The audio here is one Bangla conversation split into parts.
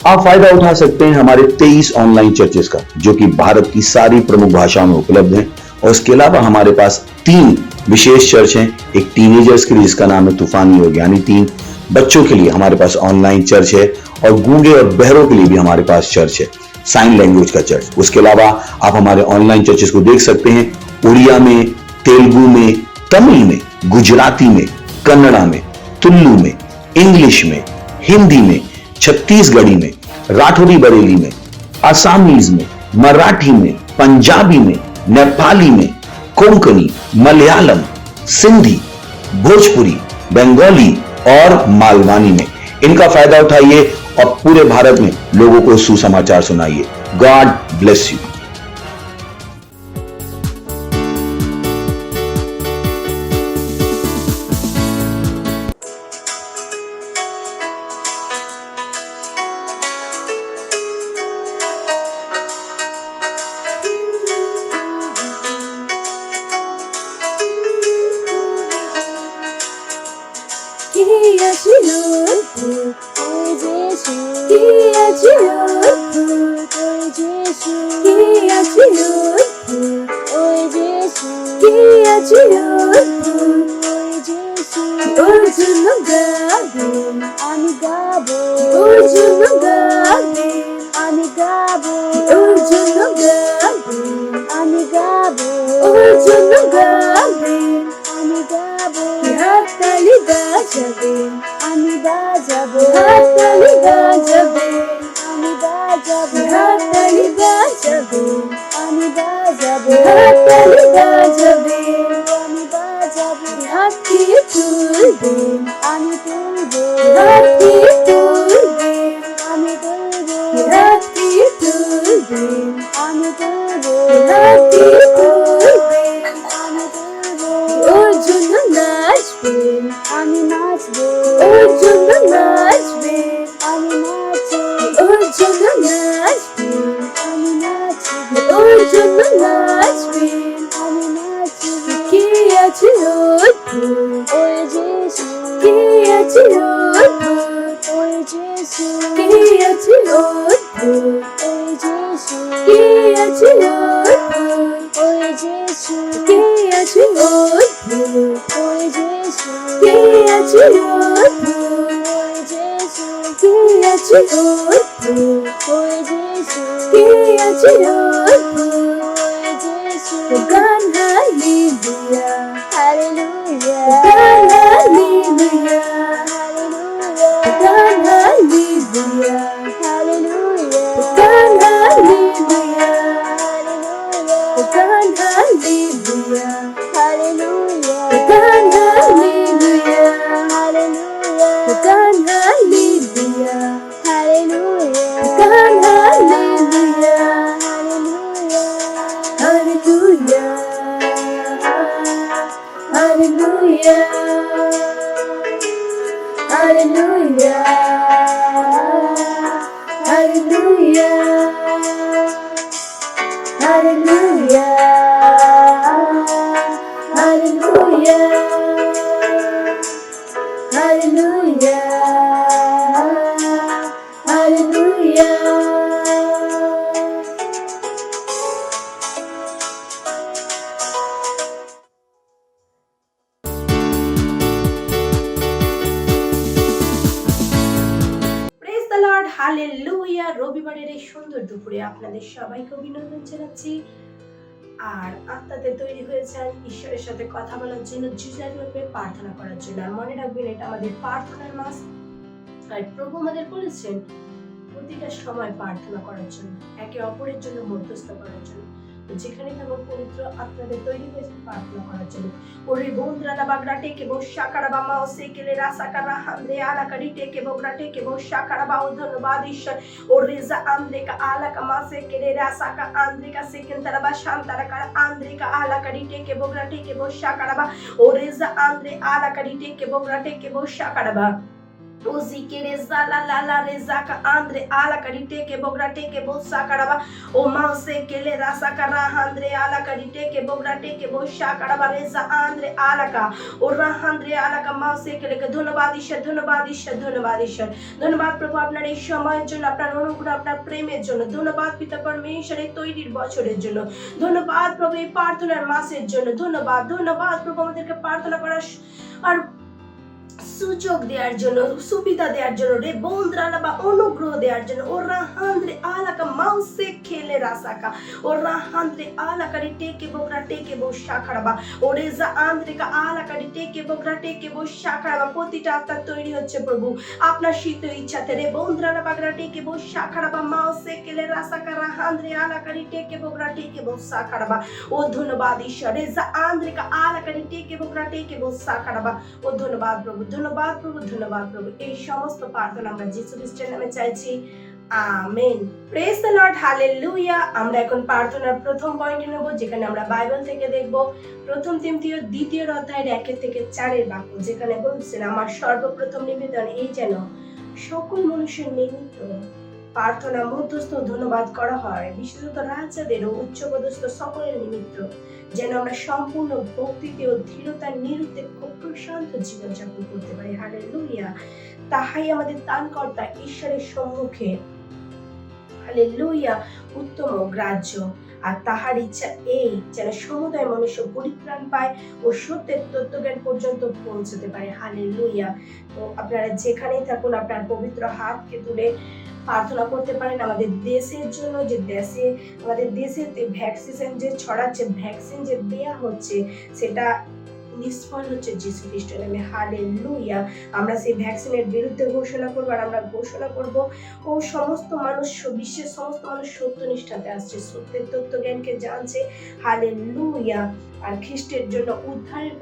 आप फायदा उठा सकते हैं हमारे 23 ऑनलाइन चर्चेस का, जो कि भारत की सारी प्रमुख भाषाओं में उपलब्ध हैं। और इसके अलावा हमारे पास 3 विशेष चर्च हैं। एक टीनेजर्स के लिए जिसका नाम है तूफानी योग यानी 3, बच्चों के लिए हमारे पास ऑनलाइन चर्च है, और गूंगे और बहरों के लिए भी हमारे पास चर्च है, साइन लैंग्वेज का चर्च। उसके अलावा आप हमारे ऑनलाइन चर्चेस को देख सकते हैं उड़िया में, तेलुगु में, तमिल में, गुजराती में, कन्नड़ा में, तुलु में, इंग्लिश में, हिंदी में, छत्तीसगढ़ी में, राठौरी बरेली में, असमीज में, मराठी में, पंजाबी में, नेपाली में, कोंकणी, मलयालम, सिंधी, भोजपुरी, बंगाली और मालवानी में। इनका फायदा उठाइए और पूरे भारत में लोगों को सुसमाचार सुनाइए। God bless you. হালেলুয়া। রবিবারের এই সুন্দর দুপুরে আপনাদের সবাইকে অভিনন্দন জানাচ্ছি। আর আপনাদের তৈরি হয়ে যান ঈশ্বরের সাথে কথা বলার জন্য, জিজার রূপে প্রার্থনা করার জন্য। আর মনে রাখবেন এটা আমাদের প্রার্থনার মাস। আর প্রভু আমাদের বলেছেন প্রতিটা সময় প্রার্থনা করার জন্য, একে অপরের জন্য মধ্যস্থ করার জন্য। যেখানে থাকুন পবিত্র আপনাদের তৈরি হয়েছে প্রার্থনা করার জন্য। ওরে বন্ধুরা বাগড়া টেকে বো শাকারা বামা ও সেকেলে রাসাকারা হামরে আলাকারি টেকে বগড়া টেকে বো শাকারা বাও। ধন্যবাদ ঈশ্বর। ও রেজা আন্দ্রেকা আলাকা মা সেকেলে রাসাকা আন্দ্রেকা সেকেন্তারা বা শান্তারা কারা আন্দ্রেকা আলাকারি টেকে বগড়া টেকে বো শাকারা বা। ও রেজা আন্দ্রে আলাকারি টেকে বগড়া টেকে বো শাকারা বা। Ozikere zala la la rezaka andre ala karite ke bograte ke bosa karaba o mause kele rasa kara andre ala karite ke bograte ke bosa karaba reza andre ala ka o rahandre ala ka mause kele ke ধন্যবাদ ঈশ্বর ধন্যবাদ ঈশ্বর ধন্যবাদ ঈশ্বর ধন্যবাদ প্রভু আপনার এই সময়ের জন্য আপনার অনুগ্রহ আপনার প্রেমের জন্য ধন্যবাদ পিতা পরমেশ্বর এই তৈরির বছরের জন্য ধন্যবাদ প্রভু এই প্রার্থনার মাসের জন্য ধন্যবাদ ধন্যবাদ প্রভু আমাদেরকে প্রার্থনা করার আর সুযোগ দেওয়ার জন্য সুবিধা দেওয়ার জন্য রে বন্ধুরা বা অনুগ্রহ দেওয়ার জন্য ওরা হান্দ্রে আলাকা মাউসে খেলে রাসাকা ওরা হান্দ্রে আলাকা টেকে বগরা টেকে বসা খাড়াবা ওরে যা আন্দ্রিকা আলাকা টেকে বগরা টেকে বসা খাড়াবা প্রতিটা আত্মা তৈরি হচ্ছে প্রভু আপনার শীত ইচ্ছাতে রে বন্ধুরা বাগরা টেকে বসা খাড়াবা মাউসে খেলে রাসাকা হান্দ্রে আলাকা টেকে বগরা টেকে বসা খাড়াবা ও ধন্যবাদ ঈশ্বর রে যা আন্দ্রিকা আলাকা টেকে বগরা টেকে বসা খাড়াবা ও ধন্যবাদ প্রভু ধন্যবাদ প্রভু ধন্যবাদ প্রভু এই সমস্ত প্রার্থনা আমরা যিশু খ্রিস্টের নামে চাইছি amen praise the Lord hallelujah আমরা এখন প্রার্থনার প্রথম পয়েন্টে নেব যেখানে আমরা বাইবেল থেকে দেখব প্রথম তিমথিও দ্বিতীয় অধ্যায়ের 1 থেকে 4 বাক্য যেখানে বলছেন আমার সর্বপ্রথম নিবেদন এই যেন সকল মানুষের নিমিত্ত প্রার্থনা মধ্যস্থ ধন্যবাদ করা হয় বিশেষত রাজাদের ও উচ্চপদস্থ সকলের নিমিত্ত যেন আমরা সম্পূর্ণ ভক্তিতে ও ধীরতার নিরুদ্বেগ প্রশান্ত জীবনযাপন করতে পারি হালেলুয়া তাহাই আমাদের ত্রাণকর্তা ঈশ্বরের সম্মুখে হালেলুয়া উত্তম গ্রাহ্য আর তাহার ইচ্ছা এই যেন সমুদায় মনুষ্য পরিত্রাণ পায় ও সত্যের তত্ত্বজ্ঞান পর্যন্ত পৌঁছতে পারে হালেলুয়া তো আপনারা যেখানেই থাকুন আপনার পবিত্র হাতকে তুলে প্রার্থনা করতে পারেন আমাদের দেশের জন্য যে দেশে আমাদের দেশের ভ্যাকসিন যে ছড়াচ্ছে ভ্যাকসিন যে দেয়া হচ্ছে সেটা নিষ্ফল হচ্ছে যিশু খ্রিস্টের নামে হালেলুয়া আমরা সেই ভ্যাকসিনের বিরুদ্ধে ঘোষণা করবো আর আমরা ঘোষণা করব ও সমস্ত মানুষ বিশ্বের সমস্ত মানুষ সত্যনিষ্ঠাতে আসছে সত্যের তত্ত্বজ্ঞানকে জানছে হালেলুয়া আর খ্রিস্টের জন্য উদ্ধারের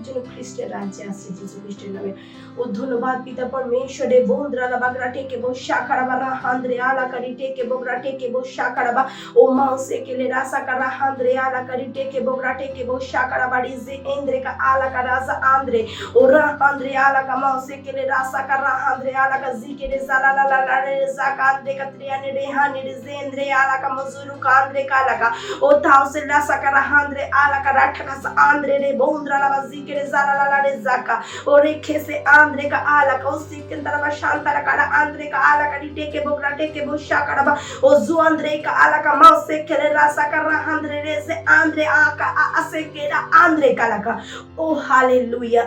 জন্য খ্রিস্টের রাজ্যে আসছে যিশু খ্রিস্টের নামে ও ধন্যবাদ পিতা পরমেশ্বরে বন্ধুরা বাগরা টেকে বসা খাড়াবা হান্দ্রে আলাকারি টেকে বগরা টেকে বসা খাড়াবা ও মাউসে কেলে রাসা কারা হান্দ্রে আলাকারি টেকে বগরা টেকে বসা খাড়াবা রিজে এন্দ্রে কা আলাকা রাসা আন্দ্রে ও হান্দ্রে আলাকা মাউসে কেলে রাসা কারা হান্দ্রে আলাকা জিকেরে জালালা লারে জাকা আন্দ্রে কা ত্রিয়ানে রেহানে রিজে এন্দ্রে আলাকা মজুরু কা আন্দ্রে কা আলাকা ও তাউসে রাসা কারা হান্দ্রে আলাকা রাঠাকাস আন্দ্রে রে বন্ধুরা বা জিকেরে জালালা লারে জাকা ও রেখেছে আন্দ্রে কা আলাকা ও সিকেন্দারা বা শান্তারা কারা আন্দ্রে কা আলাকা টেকে বগরা টেকে বসা কারাবা ও জুয়ান্দ্রে কা আলাকা মাউসে কেলে রাসা কারা হান্দ্রে রেজে আন্দ্রে আকা আসে কেরা আন্দ্রে কালাকা ও হালেলুয়া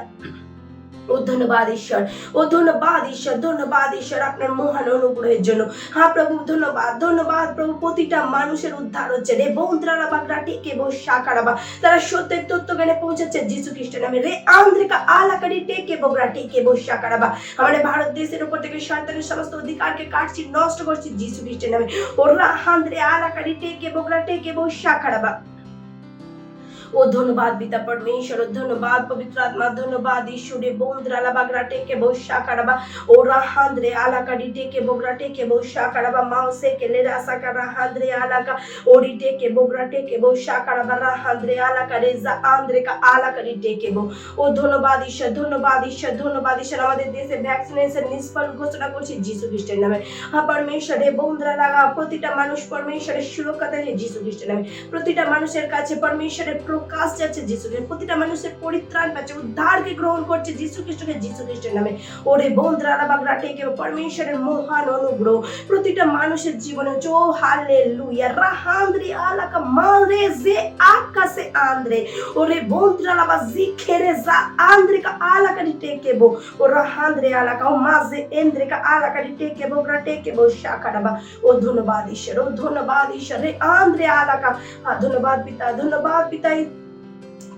ও ধন্যবাদ ঈশ্বর ও ধন্যবাদ ঈশ্বর ধন্যবাদ ঈশ্বর আপনার মহান অনুগ্রহের জন্য হ্যাঁ প্রভু ধন্যবাদ ধন্যবাদ প্রভু প্রতিটা মানুষের উদ্ধার হচ্ছে রে বন্ধুরা বাগরা টেকে বসা কারাবা তারা সত্যের তত্ত্বজ্ঞানে পৌঁছাচ্ছে যিশু খ্রিস্টের নামে রে আন্দ্রিকা আলাকারি টেকে বগরা টেকে বসা কারাবা আমাদের ভারত দেশের উপর থেকে শয়তানের সমস্ত অধিকারকে কাটছি নষ্ট করছি যিশু খ্রিস্টের নামে ওরা হান্দ্রে আলাকারি টেকে বগরা টেকে বসা কারাবা ও ধন্যবাদ পিতা পরমেশ্বর ধন্যবাদ পবিত্র আত্মা ধন্যবাদ ঈশ্বরে বন্ধুরা বাগরা টেকে বসা কারাবা ওরা হান্দ্রে আলাকারি টেকে বগরা টেকে বসা কারাবা মাউসে কেলে রাসা কারা হান্দ্রে আলাকা ওরি টেকে বগরা টেকে বসা কারাবা রা হান্দ্রে আলাকা রেজা আন্দ্রে কা আলাকারি টেকে বো ও ধন্যবাদ ঈশ্বর ধন্যবাদ ঈশ্বর ধন্যবাদ ঈশ্বর আমাদের দেশে ভ্যাকসিনেশন নিষ্ফল ঘোষণা করছি যিশু খ্রিস্টের নামে হ্যাঁ পরমেশ্বরে বন্ধুরা লাগা প্রতিটা মানুষ পরমেশ্বরের সুরক্ষা দেয় যিশু খ্রিস্টের নামে প্রতিটা মানুষের কাছে পরমেশ্বরের প্রকাশ যাচ্ছে যিশু খ্রিস্ট প্রতিটা মানুষের পরিত্রাণ পাচ্ছে উদ্ধারকে গ্রহণ করছে যিশু খ্রিস্টের নামে ওরে বন্ধুরা বাগরা টেকে পরমেশ্বরের মহান অনুগ্রহ প্রতিটা মানুষের জীবনে জো হালেলুয়া রাহান্দ্রি আলাকা মারে যে আকাশে আন্দ্রে ওরে বন্ধুরা বা জিখেরে যা আন্দ্রিকা আলাকারি টেকে বো ও রাহান্দ্রে আলাকা ও মাঝে এন্দ্রিকা আলাকারি টেকে বো গ্রা টেকে বো শাখারাবা ও ধন্যবাদ ঈশ্বর রে আন্দ্রে আলাকা ধন্যবাদ পিতা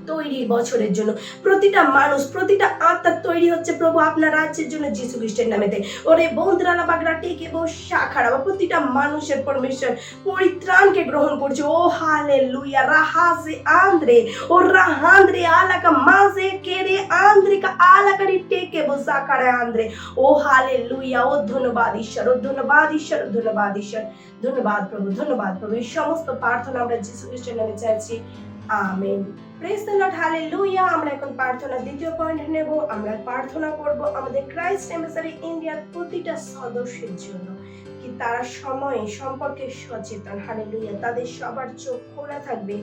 তৈরির বছরের জন্য প্রতিটা মানুষ প্রতিটা আত্মা তৈরি হচ্ছে প্রভু আপনার রাজ্যের জন্য যিশু খ্রিস্টের নামেতে ওরে বন্ধুরা বাগরা টেকে বসা খাড়াবা প্রতিটা মানুষের পরমেশ্বর পরিত্রাণকে গ্রহণ করছে ও হালেলুয়া রাহাজে আন্দ্রে ও রাহান্দ্রে আলাকা মাঝে কেরে আন্দ্রিকা আলাকারি টেকে বসা খাড়া আন্দ্রে ও হালেলুয়া ও ধন্যবাদ ঈশ্বর ধন্যবাদ প্রভু এই সমস্ত প্রার্থনা আমরা যিশু খ্রিস্টের নামে চাইছি amen praise the Lord, hallelujah. আমরা এখন প্রার্থনা দ্বিতীয় পয়েন্ট নেব। আমরা প্রার্থনা করব আমাদের ক্রাইস্ট এম্বাসি ইন্ডিয়ার প্রতিটা সদস্যের জন্য, কি তারা সময় সম্পর্কে সচেতন। হালেলুয়া। তাদের সবার চোখ খোলা থাকবে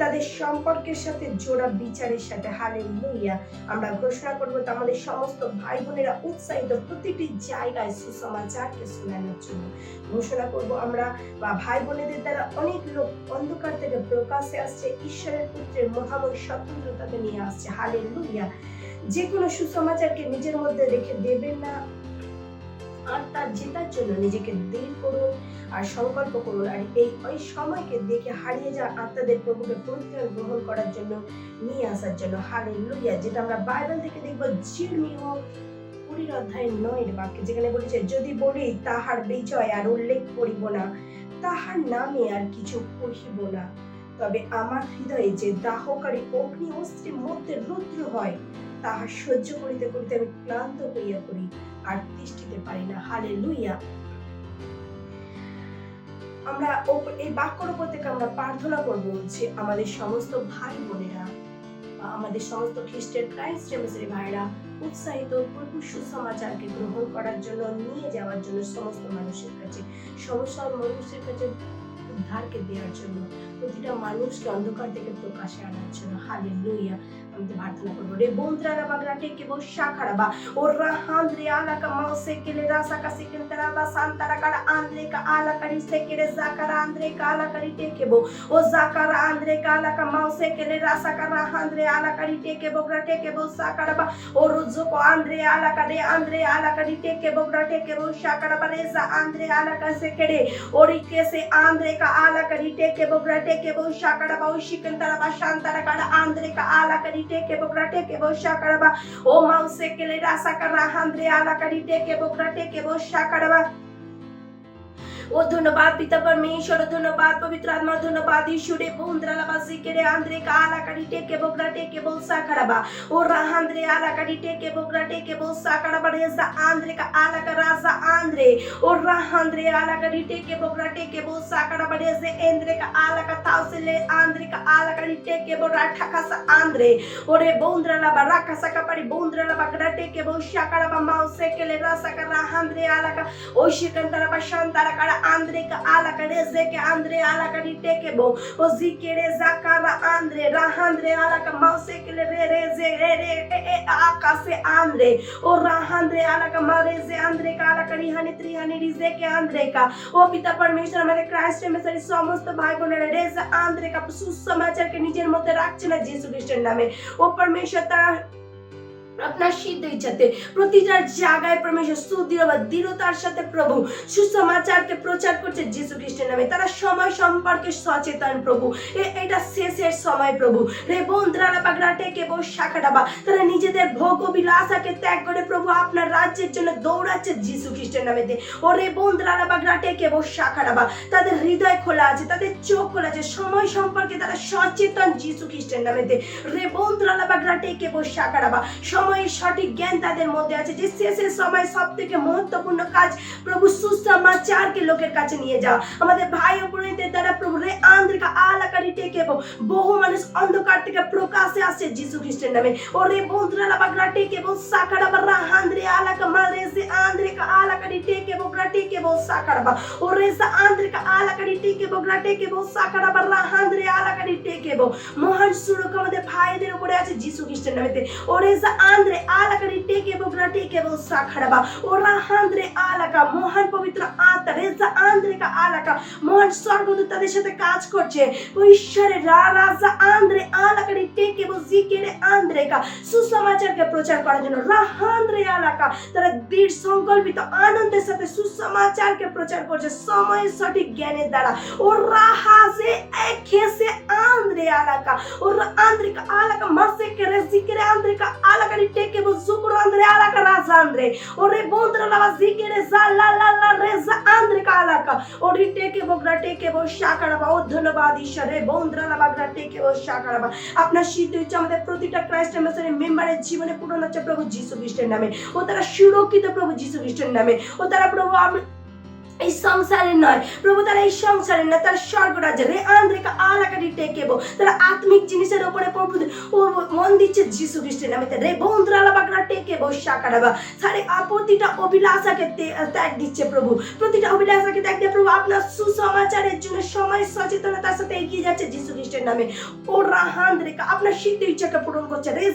তাদের সম্পর্কের সাথে জোড়া বিচারের সাথে। হালেলুয়া। আমরা ঘোষণা করব আমাদের সমস্ত ভাই বোনেরা উৎসাহিত প্রতিটি জায়গায় সুসমাচারকে শোনানোর জন্য। ঘোষণা করব আমরা বা ভাই বোনেদের দ্বারা অনেক লোক অন্ধকার থেকে প্রকাশে আসছে, ঈশ্বরের পুত্রের মহাময় স্বতন্ত্রতাকে নিয়ে আসছে। হালেলুয়া। যে কোনো সুসমাচারকে নিজের মধ্যে রেখে দেবেন না, আর তার জেতার জন্য নিজেকে দৃঢ় করুন আর সংকল্প করুন। আর ওই সময়কে দেখে হারিয়ে যাওয়া আত্মাদের প্রভুকে পরিত্রাণ গ্রহণ করার জন্য নিয়ে আসার জন্য। হালেলুয়া। যেটা আমরা বাইবেল থেকে দেখবো, জিরমিয়া 20:9 বাক্যে, যেখানে বলেছে, যদি বলি তাহার বিজয় আর উল্লেখ করিব না, তাহার নামে আর কিছু কহিব না, তবে আমার হৃদয়ে যে দাহকারী অগ্নি অস্ত্রের মধ্যে রুদ্র হয়, তাহা সহ্য করিতে করিতে আমি ক্লান্ত হইয়া পড়ি আর তিষ্ঠিতে পারি না। হালেলুয়া। আমরা এই বাক্যর উপর থেকে আমরা প্রার্থনা করব যে আমাদের সমস্ত ভাই বোনেরা, আমাদের সমস্ত খ্রিস্টের ক্রাইস্ট এম্বাসি ভাইরা উৎসাহিত প্রভু সুসমাচারকে গ্রহণ করার জন্য, নিয়ে যাওয়ার জন্য সমস্ত মানুষের কাছে, সমস্ত মানুষের কাছে উদ্ধারকে দেওয়ার জন্য, প্রতিটা মানুষকে অন্ধকার থেকে প্রকাশে আনার জন্য। হালেলুয়া। আমি প্রার্থনা করবো। রে বন্দ্রারা বাগরাটে কেবল শাখারাবা ও রাহান্দ্রে আলাকা মাউসে কেলে রাসাকা সেকেন্তারাবা সান্তারা কারা আন্দ্রে কা আলাকারি সেকেরে জাকারা আন্দ্রে কা আলাকারি টেকেবো ও জাকারা আন্দ্রে কা আলাকা মাউসে কেলে রাসাকা রাহান্দ্রে আলাকারি টেকেবো গ্রাটে কেবো সাকারাবা ও রুজোকো আন্দ্রে আলাকারি টেকেবো গ্রাটে কেবো শাকারাবা রেজা আন্দ্রে আলাকা সেকেরে ওরিকে সে আন্দ্রে কা আলাকারি টেকেবো গ্রাটে কেবো শাকারাবা ও সেকেন্তারাবা সান্তারা কারা আন্দ্রে কা আলাকারি টেকে বকরাটে কেবো শাকারাবা ও মাউসে কেলে রাসাকা রাহান্দ্রে আলাকারি টেকে বকরাটে কেবো শাকারাবা। ও ধন্যবাদ পিতা परमेश्वर, ধন্যবাদ পবিত্র আত্মা, ধন্যবাদ ঈশ্বরে। বন্দ্রালাবাসি কেরে আন্দ্রে কালা কারিটে কে বগরাটে কে বলসা খারাবা ও রাহান্দ্রে আলা কারিটে কে বগরাটে কে বলসা খারাবা রেজা আন্দ্রে কা আলা কা রাজা আন্দ্রে ও রাহান্দ্রে আলা কারিটে কে বগরাটে কে বলসা খারাবা রেজে এন্দ্রে কা আলা কা তাউসলে আন্দ্রে কা আলা কারিটে কে বরাঠা খাসা আন্দ্রে ওরে বন্দ্রালাবা রাখাসা কা পারি বন্দ্রালাবা গরাটে কে বলসা খারাবা মাউসে কেলে রাসা কা রাহান্দ্রে আলা কা ও শিকান্তারা শান্তারা কারা আন্দ্রে কা আলা কা রেজে কে আন্দ্রে আলা কা রিটে কে বো ও জিকেরে জাকারা আন্দ্রে রাহান্দ্রে আলা কা মাউসে কেলে রে রেজে রে রে এ আকাশে আন্দ্রে ও রাহান্দ্রে আলা কা মারেজে আন্দ্রে কা আলা কা রিহানি ত্রিহানি রিজে কে আন্দ্রে কা ও পিতা परमेश्वर, আমাদের ক্রাইস্ট এম্বাসির সমস্ত ভাই বোনেরা রেজা আন্দ্রে কা সুসমাচারকে নিজের মধ্যে রাখছে না যিশু খ্রিস্টের নামে। ও परमेश्वर তারা আপনার সিদ্ধ ইচ্ছাতে প্রতিটা জায়গায় परमेश्वर সুদৃঢ় বা দৃঢ়তার সাথে প্রভু সুসমাচারকে প্রচার করছে যিশু খ্রিস্টের নামে। তারা সময় সম্পর্কে সচেতন প্রভু, এটা শেষের সময় প্রভু। রে বন্দ্রালা বাগরাটে কে বো শাখাডাবা, তারা নিজেদের ভোগ বিলাসাকে ত্যাগ করে প্রভু আপনার রাজ্যের জন্য দৌড়াচ্ছে যিশু খ্রিস্টের নামেতে। ও রে বন্দ্রালা বাগরাটে কে বো শাখাডাবা, তাদের হৃদয় খোলা আছে, তাদের চোখ খোলা আছে, সময় সম্পর্কে তারা সচেতন যিশু খ্রিস্টের নামেতে। রে বন্দ্রালা বাগরাটে কে বো শাখাডাবা, সময়ের সঠিক জ্ঞান তাদের মধ্যে আছে যে শেষের সময় সব থেকে মহত্বপূর্ণ কাজ প্রভু সুসমাচারকে লোকের কাছে নিয়ে যাওয়া। আমাদের ভাই ও বোনদের দ্বারা প্রভু রে আন্দ্রিকা আলাকারি টেকে বহু মানুষ অন্ধকার থেকে প্রকাশে আসে যিশু খ্রিস্টের নামে। ওরে বন্দ্রালা বাগরা টেকে বো সাকারা বারা হান্দ্রে আলাকা মারেসে আন্দ্রিকা আলাকারি টেকে বগরা টেকে বো সাকারা বা ওরে সা আন্দ্রিকা আলাকারি টেকে বগরা টেকে বো সাকারা বারা হান্দ্রে আলাকারি টেকে বো। মহান সুরক্ষা আমাদের ভাইদের উপরে আছে যিশু খ্রিস্টের নামেতে। ওরে সা আন্দ্রে আলাকারি টেকে বগরা টেকে বো সাকারা বা ওরা হান্দ্রে আলাকা, মহান পবিত্র আত্মা রেজা আন্দ্রিকা আলাকা, মহান স্বর্গদূত তাদের সাথে কাজ করছে। ঈশ্বরের রাজা আন্দ্রে আলাকারি টেকে বো জিকেরে আন্দ্রেকা সুসমাচারকে প্রচার করার জন্য রাহান্দ্রে আলাকা তারা দৃঢ় সংকল্পিত আনন্দের সাথে সুসমাচারকে প্রচার করছে সময়ের সঠিক জ্ঞানের দ্বারা। ও রাহাজে একেসে আন্দ্রে আলাকা ও আন্দ্রিকা আলাকা মাসে কেরে জিকেরে আন্দ্রিকা আলাকারি টেকে বো জুকুর আন্দ্রে আলাকা রাজা আন্দ্রে ওরে বন্দ্রা লাবা জিকেরে জা লা লা লা রেজা আন্দ্রিকা আলাকা ওরে টেকে বগরা টেকে বো শাকারাবা। ও ধন্যবাদ ঈশ্বরে বন্দ্রা লাবা গরা টেকে বো শাকারাবা। আপনার সিদ্ধ ইচ্ছা আমাদের প্রতিটা ক্রাইস্ট এম্বাসির মেম্বারের জীবনে পূরণ হচ্ছে প্রভু যিশু খ্রিস্টের নামে। ও তারা সুরক্ষিত প্রভু যিশু খ্রিস্টের নামে। ও তারা প্রভু এই সংসারে নয় প্রভু, তারা এই সংসারে নয়, তারা স্বর্গরাজ্যে রে আন্দ্রিকা আলাকারি টেকেবো, তারা আত্মিক জিনিসের উপরে প্রভু ও মন দিচ্ছে যিশু খ্রিস্টের নামে রে বন্ধুরালা বাগরা টেকেবো শাকারাবা সারে প্রতিটা অভিলাষাকে ত্যাগ দিচ্ছে প্রভু, প্রতিটা অভিলাষাকে ত্যাগ দিয়ে প্রভু আপনার সুসমাচারের জন্য সময় সচেতনতার সাথে এগিয়ে যাচ্ছে যিশু খ্রিস্টের নামে। ও রাহান্দ্রিকা আপনার সিদ্ধ ইচ্ছাকে পূরণ করছে রে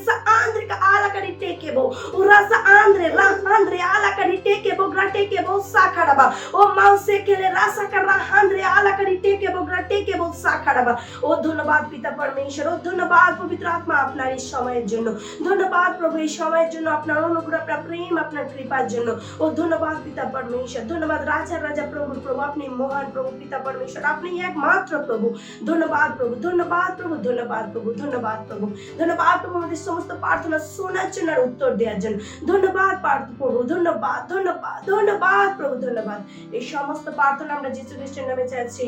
আন্দ্রিকা আলাকারি টেকেবো ও রাসা আন্দ্রে রাহান্দ্রে আলাকারি টেকেবো গ্রা টেকেবো শাকারাবা ও মাউসে কেলে রাসা কারা হান্দ্রে আলাকারি টেকেবো গ্রা টেকেবো শাকারাবা। ও ধন্যবাদ পিতা পরমেশ্বর, ও ধন্যবাদ পবিত্র আত্মা আপনার এই সময়ের জন্য, ধন্যবাদ প্রভু এই সময়ের জন্য, আপনার অনুগ্রহ, আপনার প্রেম, আপনার কৃপার জন্য। ও ধন্যবাদ পিতা পরমেশ্বর, ধন্যবাদ রাজা রাজা প্রভুর প্রভু, আপনি মহান প্রভু পিতা পরমেশ্বর, আপনি একমাত্র প্রভু। ধন্যবাদ প্রভু, ধন্যবাদ প্রভু, ধন্যবাদ প্রভু, ধন্যবাদ প্রভু, ধন্যবাদ প্রভু আমাদের সমস্ত প্রার্থনা শোনার জন্য আর উত্তর দেওয়ার জন্য। ধন্যবাদ প্রভু, ধন্যবাদ ধন্যবাদ ধন্যবাদ প্রভু, ধন্যবাদ। এই সমস্ত প্রার্থনা আমরা যিশু খ্রিস্টের নামে চাইছি,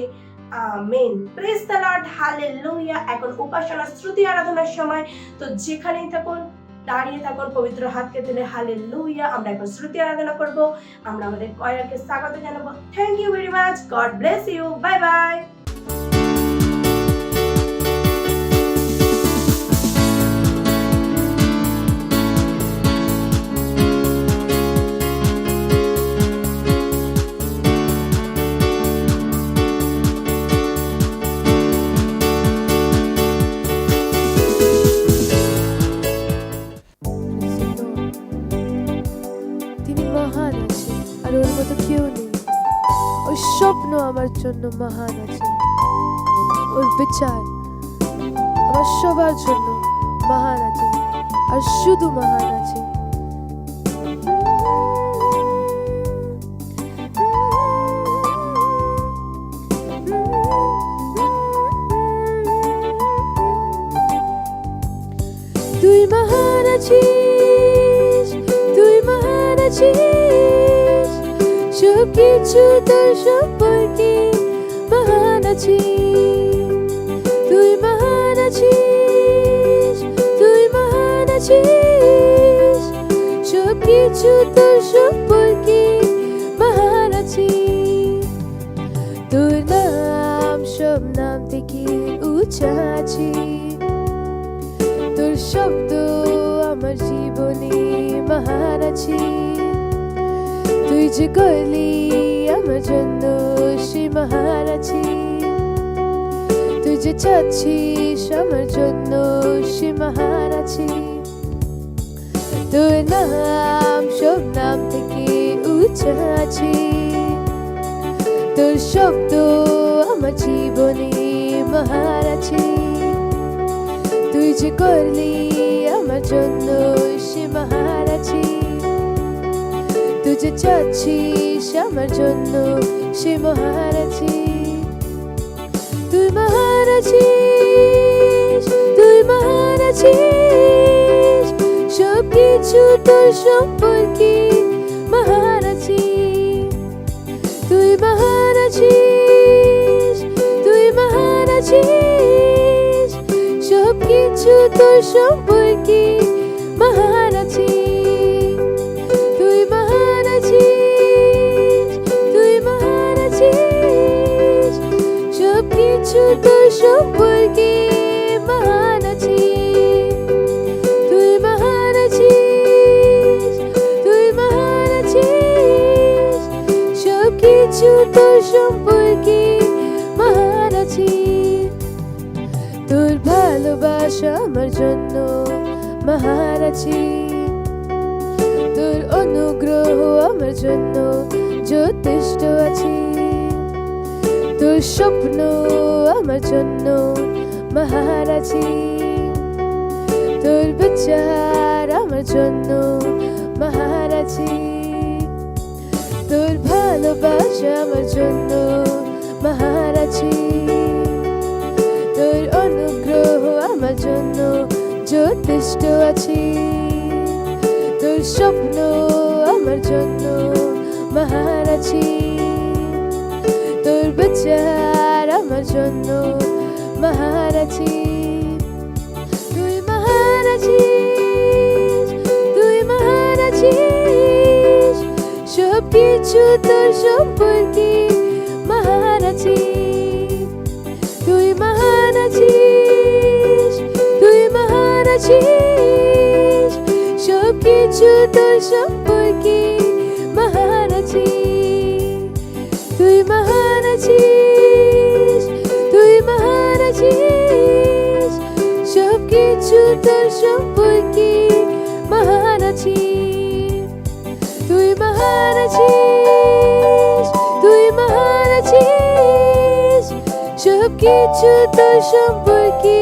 amen. Praise the Lord, hallelujah. এখন উপাসনা স্তুতি আরাধনার সময়, তো যেখানেই থাকুন দাঁড়িয়ে থাকুন, পবিত্র হাতকে তুলে হালেলুয়া আমরা এখন স্তুতি আরাধনা করব। আমরা আমাদের কয়ারকে স্বাগত জানাবো। Thank you very much, God bless you, bye bye. স্বপ্ন আমার জন্য মহান আছে, ওর বিচার আমার সবার জন্য মহান আছে, আর শুধু মহান আছে। তুই মহান আছিস, তুই মহান আছিস, সবকিছু তোর সম্পর্কে মহান আছিস। তুই মহান আছিস, তুই মহান আছিস, সবকিছু তোর সম্পর্কে মহান আছিস। তোর নাম সব নাম থেকে উঁচা আছে, তোর শব্দ আমার জীবনে মহান আছে। তুই যে করলি আমার জন্য সে মহান আছে, তুই যে চাচ্ছিস আমার জন্য সে মহান আছে। তোর নাম সব নাম থেকে উঁচা আছে, তোর শব্দ আমার জীবনে মহান আছে। তুই যে করলি আমার জন্য সে মহান আছে, তুই যে চাচ্ছিস আমার জন্য সে মহান আছে। তুই মহান আছিস, তুই মহান আছিস, সবকিছু তোর সম্পর্কে মহান আছে। তুই মহান আছিস, তুই মহান আছিস, সবকিছু তোর সম্পর্কে মহান আছে। তুই মহান আছিস, তুই মহান আছিস, সবকিছু তোর সম্পর্কে মহান আছে। তুই মহান আছিস, তুই মহান আছিস, সবকিছু তোর সম্পর্কে মহান আছে। তোর ভালোবাসা আমার জন্য মহান আছে, তোর অনুগ্রহ আমার জন্য যথেষ্ট আছে। তোর স্বপ্ন আমার জন্য মহান আছে, তোর বিচার আমার জন্য মহান আছে। তোর ভালোবাসা আমার জন্য মহান আছে, তোর অনুগ্রহ আমার জন্য যথেষ্ট আছে। তোর স্বপ্ন আমার জন্য মহান আছে, তোর বিচার আমার জন্য মহান আছে। তুই মহান আছিস, তুই মহান আছিস, সব কিছু তোর সম্পর্কে মহান আছিস, তুই মহান আছিস, তুই মহান আছিস, সব কিছু তোর সম্পর্কে মহান আছিস, তুই মহান আছিস, তুই মহান আছিস, সব কিছু তোর সম্পর্কে মহান আছিস, তুই মহান আছিস, তুই মহান আছিস, সব কিছু তোর সম্পর্কে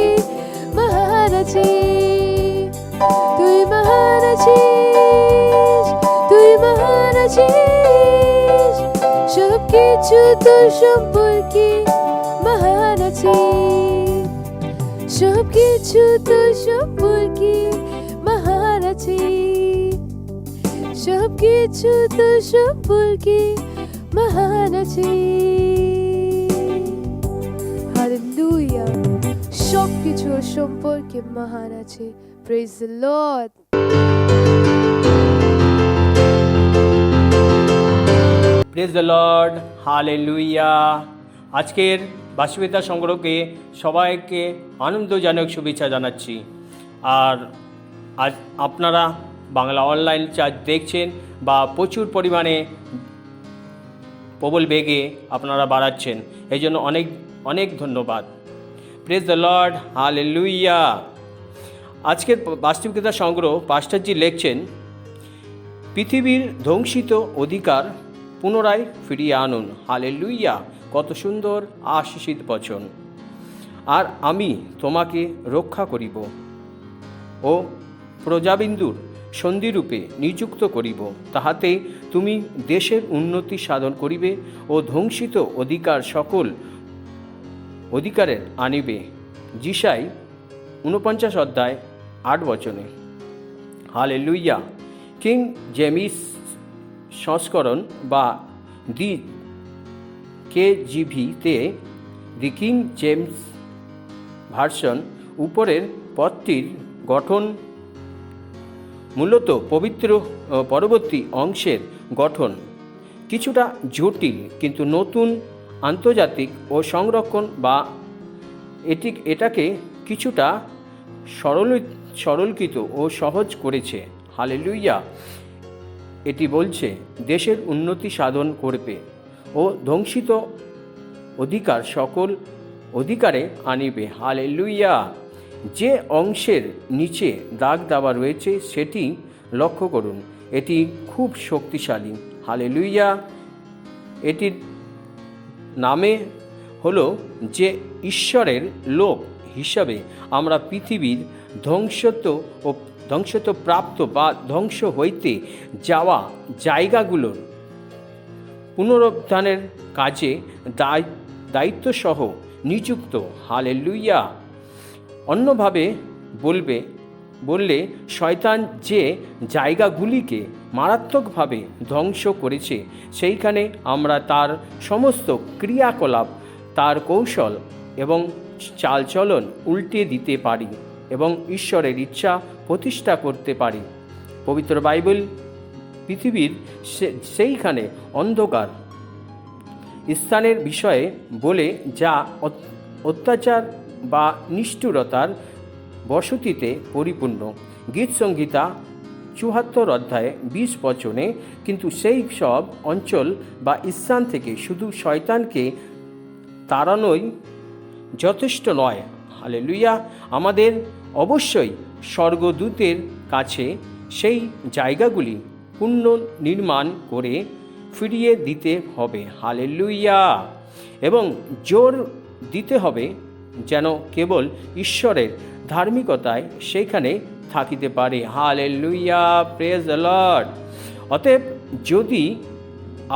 মহান আছিস, তুই মহান আছিস, তুই মহান আছিস, সব কিছু তোর সম্পর্কে মহান আছিস, সব কিছু তোর সম্পর্কে মহান আছিস, সব কিছু তোর সম্পর্কে মহান আছিস। হালেলুয়া, সব কিছু সম্পর্কে মহান আছে। Praise the lord. Praise the Lord, hallelujah. আজকের বাসবিতা সংগ্রহকে সবাইকে আনন্দজনক শুভেচ্ছা জানাচ্ছি। আর আজ আপনারা বাংলা অনলাইন চার্চ দেখছেন বা প্রচুর পরিমাণে প্রবল বেগে আপনারা বাড়াচ্ছেন, এই জন্য অনেক অনেক ধন্যবাদ। Praise the Lord, hallelujah. আজকের বাস্তবিকতা সংগ্রহ পাস্টারজি লিখছেন, পৃথিবীর ধ্বংসিত অধিকার পুনরায় ফিরিয়ে আনুন। হালেলুয়া, কত সুন্দর আশীষিত বচন। আর আমি তোমাকে রক্ষা করিব ও প্রজাবিন্দুর সন্ধিরূপে নিযুক্ত করিব, তাহাতে তুমি দেশের উন্নতি সাধন করিবে ও ধ্বংসিত অধিকার সকল অধিকারের আনিবে। যিশাই 49 অধ্যায় 8 বচনে। হালেলুয়া। কিং জেমিস সংস্করণ বা দি KJV-তে দি কিং জেমস ভার্সন উপরের পদটির গঠন মূলত পরবর্তী অংশের গঠন কিছুটা জটিল, কিন্তু নতুন আন্তর্জাতিক ও সংরক্ষণ বা এটাকে কিছুটা সরলীকৃত ও সহজ করেছে। হালেলুয়া। এটি বলছে দেশের উন্নতি সাধন করবে ও ধ্বংসিত অধিকার সকল অধিকারে আনিবে। হালেলুয়া। যে অংশের নিচে দাগ দেওয়া রয়েছে সেটি লক্ষ্য করুন, এটি খুব শক্তিশালী। হালেলুয়া। এটির নামে হলো যে ঈশ্বরের লোক হিসাবে আমরা পৃথিবীর ধ্বংসত প্রাপ্ত বা ধ্বংস হইতে যাওয়া জায়গাগুলোর পুনরুদ্ধানের কাজে দায়িত্বসহ নিযুক্ত। হালেলুয়া। অন্যভাবে বললে শয়তান যে জায়গাগুলিকে মারাত্মকভাবে ধ্বংস করেছে সেইখানে আমরা তার সমস্ত ক্রিয়াকলাপ, তার কৌশল এবং চালচলন উল্টে দিতে পারি এবং ঈশ্বরের ইচ্ছা প্রতিষ্ঠা করতে পারি। পবিত্র বাইবেল পৃথিবীর সেইখানে অন্ধকার স্থানের বিষয়ে বলে, যা অত্যাচার বা নিষ্ঠুরতার বসতিতে পরিপূর্ণ। গীতসংহিতা 74 অধ্যায়ে 20 বচনে। কিন্তু সেই সব অঞ্চল বা স্থান থেকে শুধু শয়তানকে তাড়ানোই যথেষ্ট নয়। হালেলুয়া। আমাদের অবশ্যই স্বর্গদূতের কাছে সেই জায়গাগুলি পুনর্নির্মাণ করে ফিরিয়ে দিতে হবে। হালেলুয়া। এবং জোর দিতে হবে যেন কেবল ঈশ্বরের ধার্মিকতায় সেইখানে থাকিতে পারে। হালেলুয়া। Praise the lord. অতএব যদি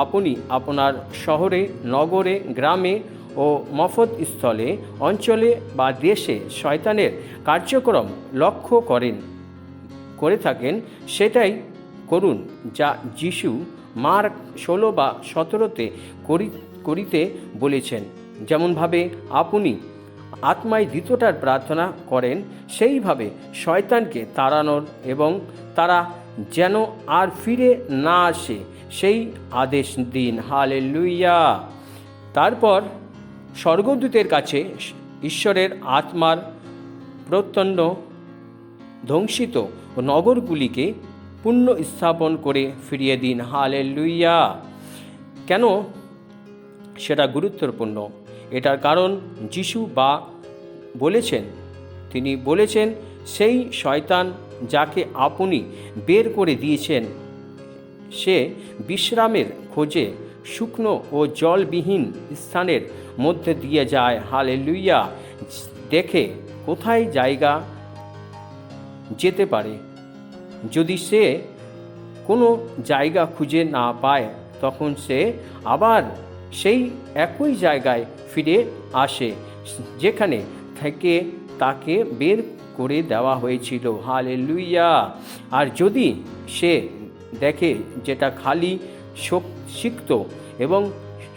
আপনি আপনার শহরে, নগরে, গ্রামে ও মফৎ স্থলে, অঞ্চলে বা দেশে শয়তানের কার্যক্রম লক্ষ্য করে থাকেন, সেটাই করুন যা যিশু মার্ক 16 বা 17-তে করিতে বলেছেন। যেমনভাবে আপনি আত্মায় দ্বিতীয়টার প্রার্থনা করেন, সেইভাবে শয়তানকে তাড়ানোর এবং তারা যেন আর ফিরে না আসে সেই আদেশ দিন। হালেলুয়া। তারপর স্বর্গদূতের কাছে ঈশ্বরের আত্মার প্রত্যণ্ড ধ্বংসিত নগরগুলিকে পুনঃ স্থাপন করে ফিরিয়ে দিন। হালেলুয়া। কেন সেটা গুরুত্বপূর্ণ? এটার কারণ যিশু তিনি বলেছেন সেই শয়তান যাকে আপনি বের করে দিয়েছেন সে বিশ্রামের খোঁজে শুকনো ও জলবিহীন স্থানের মধ্যে দিয়ে যায়। হালেলুয়া। দেখে কোথায় জায়গা যেতে পারে। যদি সে কোনো জায়গা খুঁজে না পায় তখন সে আবার সেই একই জায়গায় ফিরে আসে যেখানে থেকে তাকে বের করে দেওয়া হয়েছিল। হালেলুয়া। আর যদি সে দেখে যেটা খালি সিক্ত এবং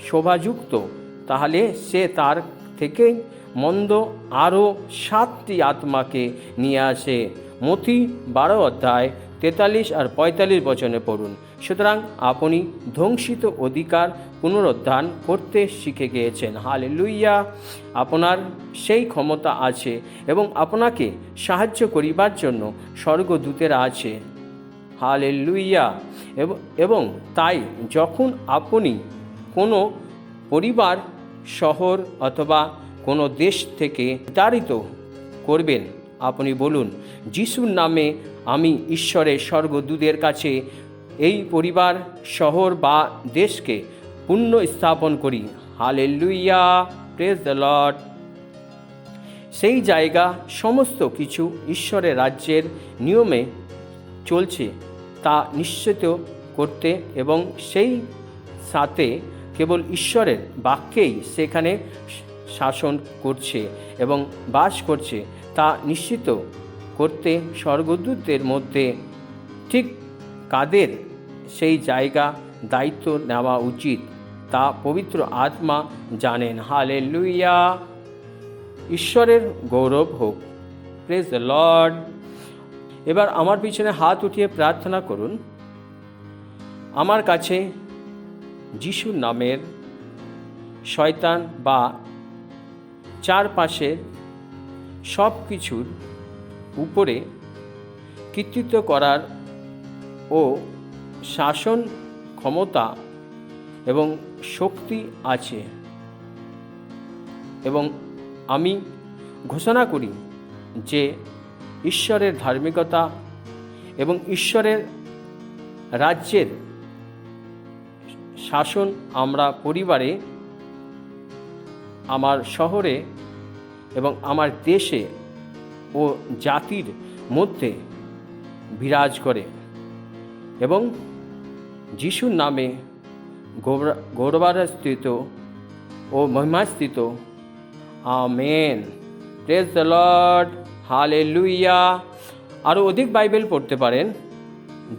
শোভাযুক্ত, তাহলে সে তার থেকে মন্দ আরও 7টি আত্মাকে নিয়ে আসে। মথি 12 অধ্যায় 43 আর 45 বচনে পড়ুন। সুতরাং আপনি ধ্বংসিত অধিকার পুনরুদ্ধার করতে শিখে গিয়েছেন। হালেলুয়া। আপনার সেই ক্ষমতা আছে এবং আপনাকে সাহায্য করিবার জন্য স্বর্গদূতেরা আছে। হালেলুয়া। এবং তাই যখন আপনি কোনো পরিবার, শহর অথবা কোনো দেশ থেকে বিতাড়িত করবেন, আপনি বলুন, যিশুর নামে আমি ঈশ্বরের স্বর্গদূতের কাছে এই পরিবার, শহর বা দেশকে পুনঃ স্থাপন করি। হালেলুয়া। Praise the lord. সেই জায়গা সমস্ত কিছু ঈশ্বরের রাজ্যের নিয়মে চলছে তা নিশ্চিত করতে এবং সেই সাথে কেবল ঈশ্বরের বাক্যেই সেখানে শাসন করছে এবং বাস করছে তা নিশ্চিত করতে স্বর্গদূতদের মধ্যে ঠিক কাদের সেই জায়গা দায়িত্ব নেওয়া উচিত তা পবিত্র আত্মা জানেন। হালেলুয়া। ঈশ্বরের গৌরব হোক। Praise the lord. এবার আমার পিছনে হাত উঠিয়ে প্রার্থনা করুন। আমার কাছে যিশুর নামের শয়তান বা চারপাশের সব কিছুর উপরে কর্তৃত্ব করার ও শাসন ক্ষমতা এবং শক্তি আছে এবং আমি ঘোষণা করি যে ঈশ্বরের ধার্মিকতা এবং ঈশ্বরের রাজ্যের শাসন আমরা পরিবারে, আমার শহরে এবং আমার দেশে ও জাতির মধ্যে বিরাজ করে এবং যিশুর নামে গৌরবান্বিত ও মহিমান্বিত। Amen. Praise the Lord. Hallelujah. আরও অধিক বাইবেল পড়তে পারেন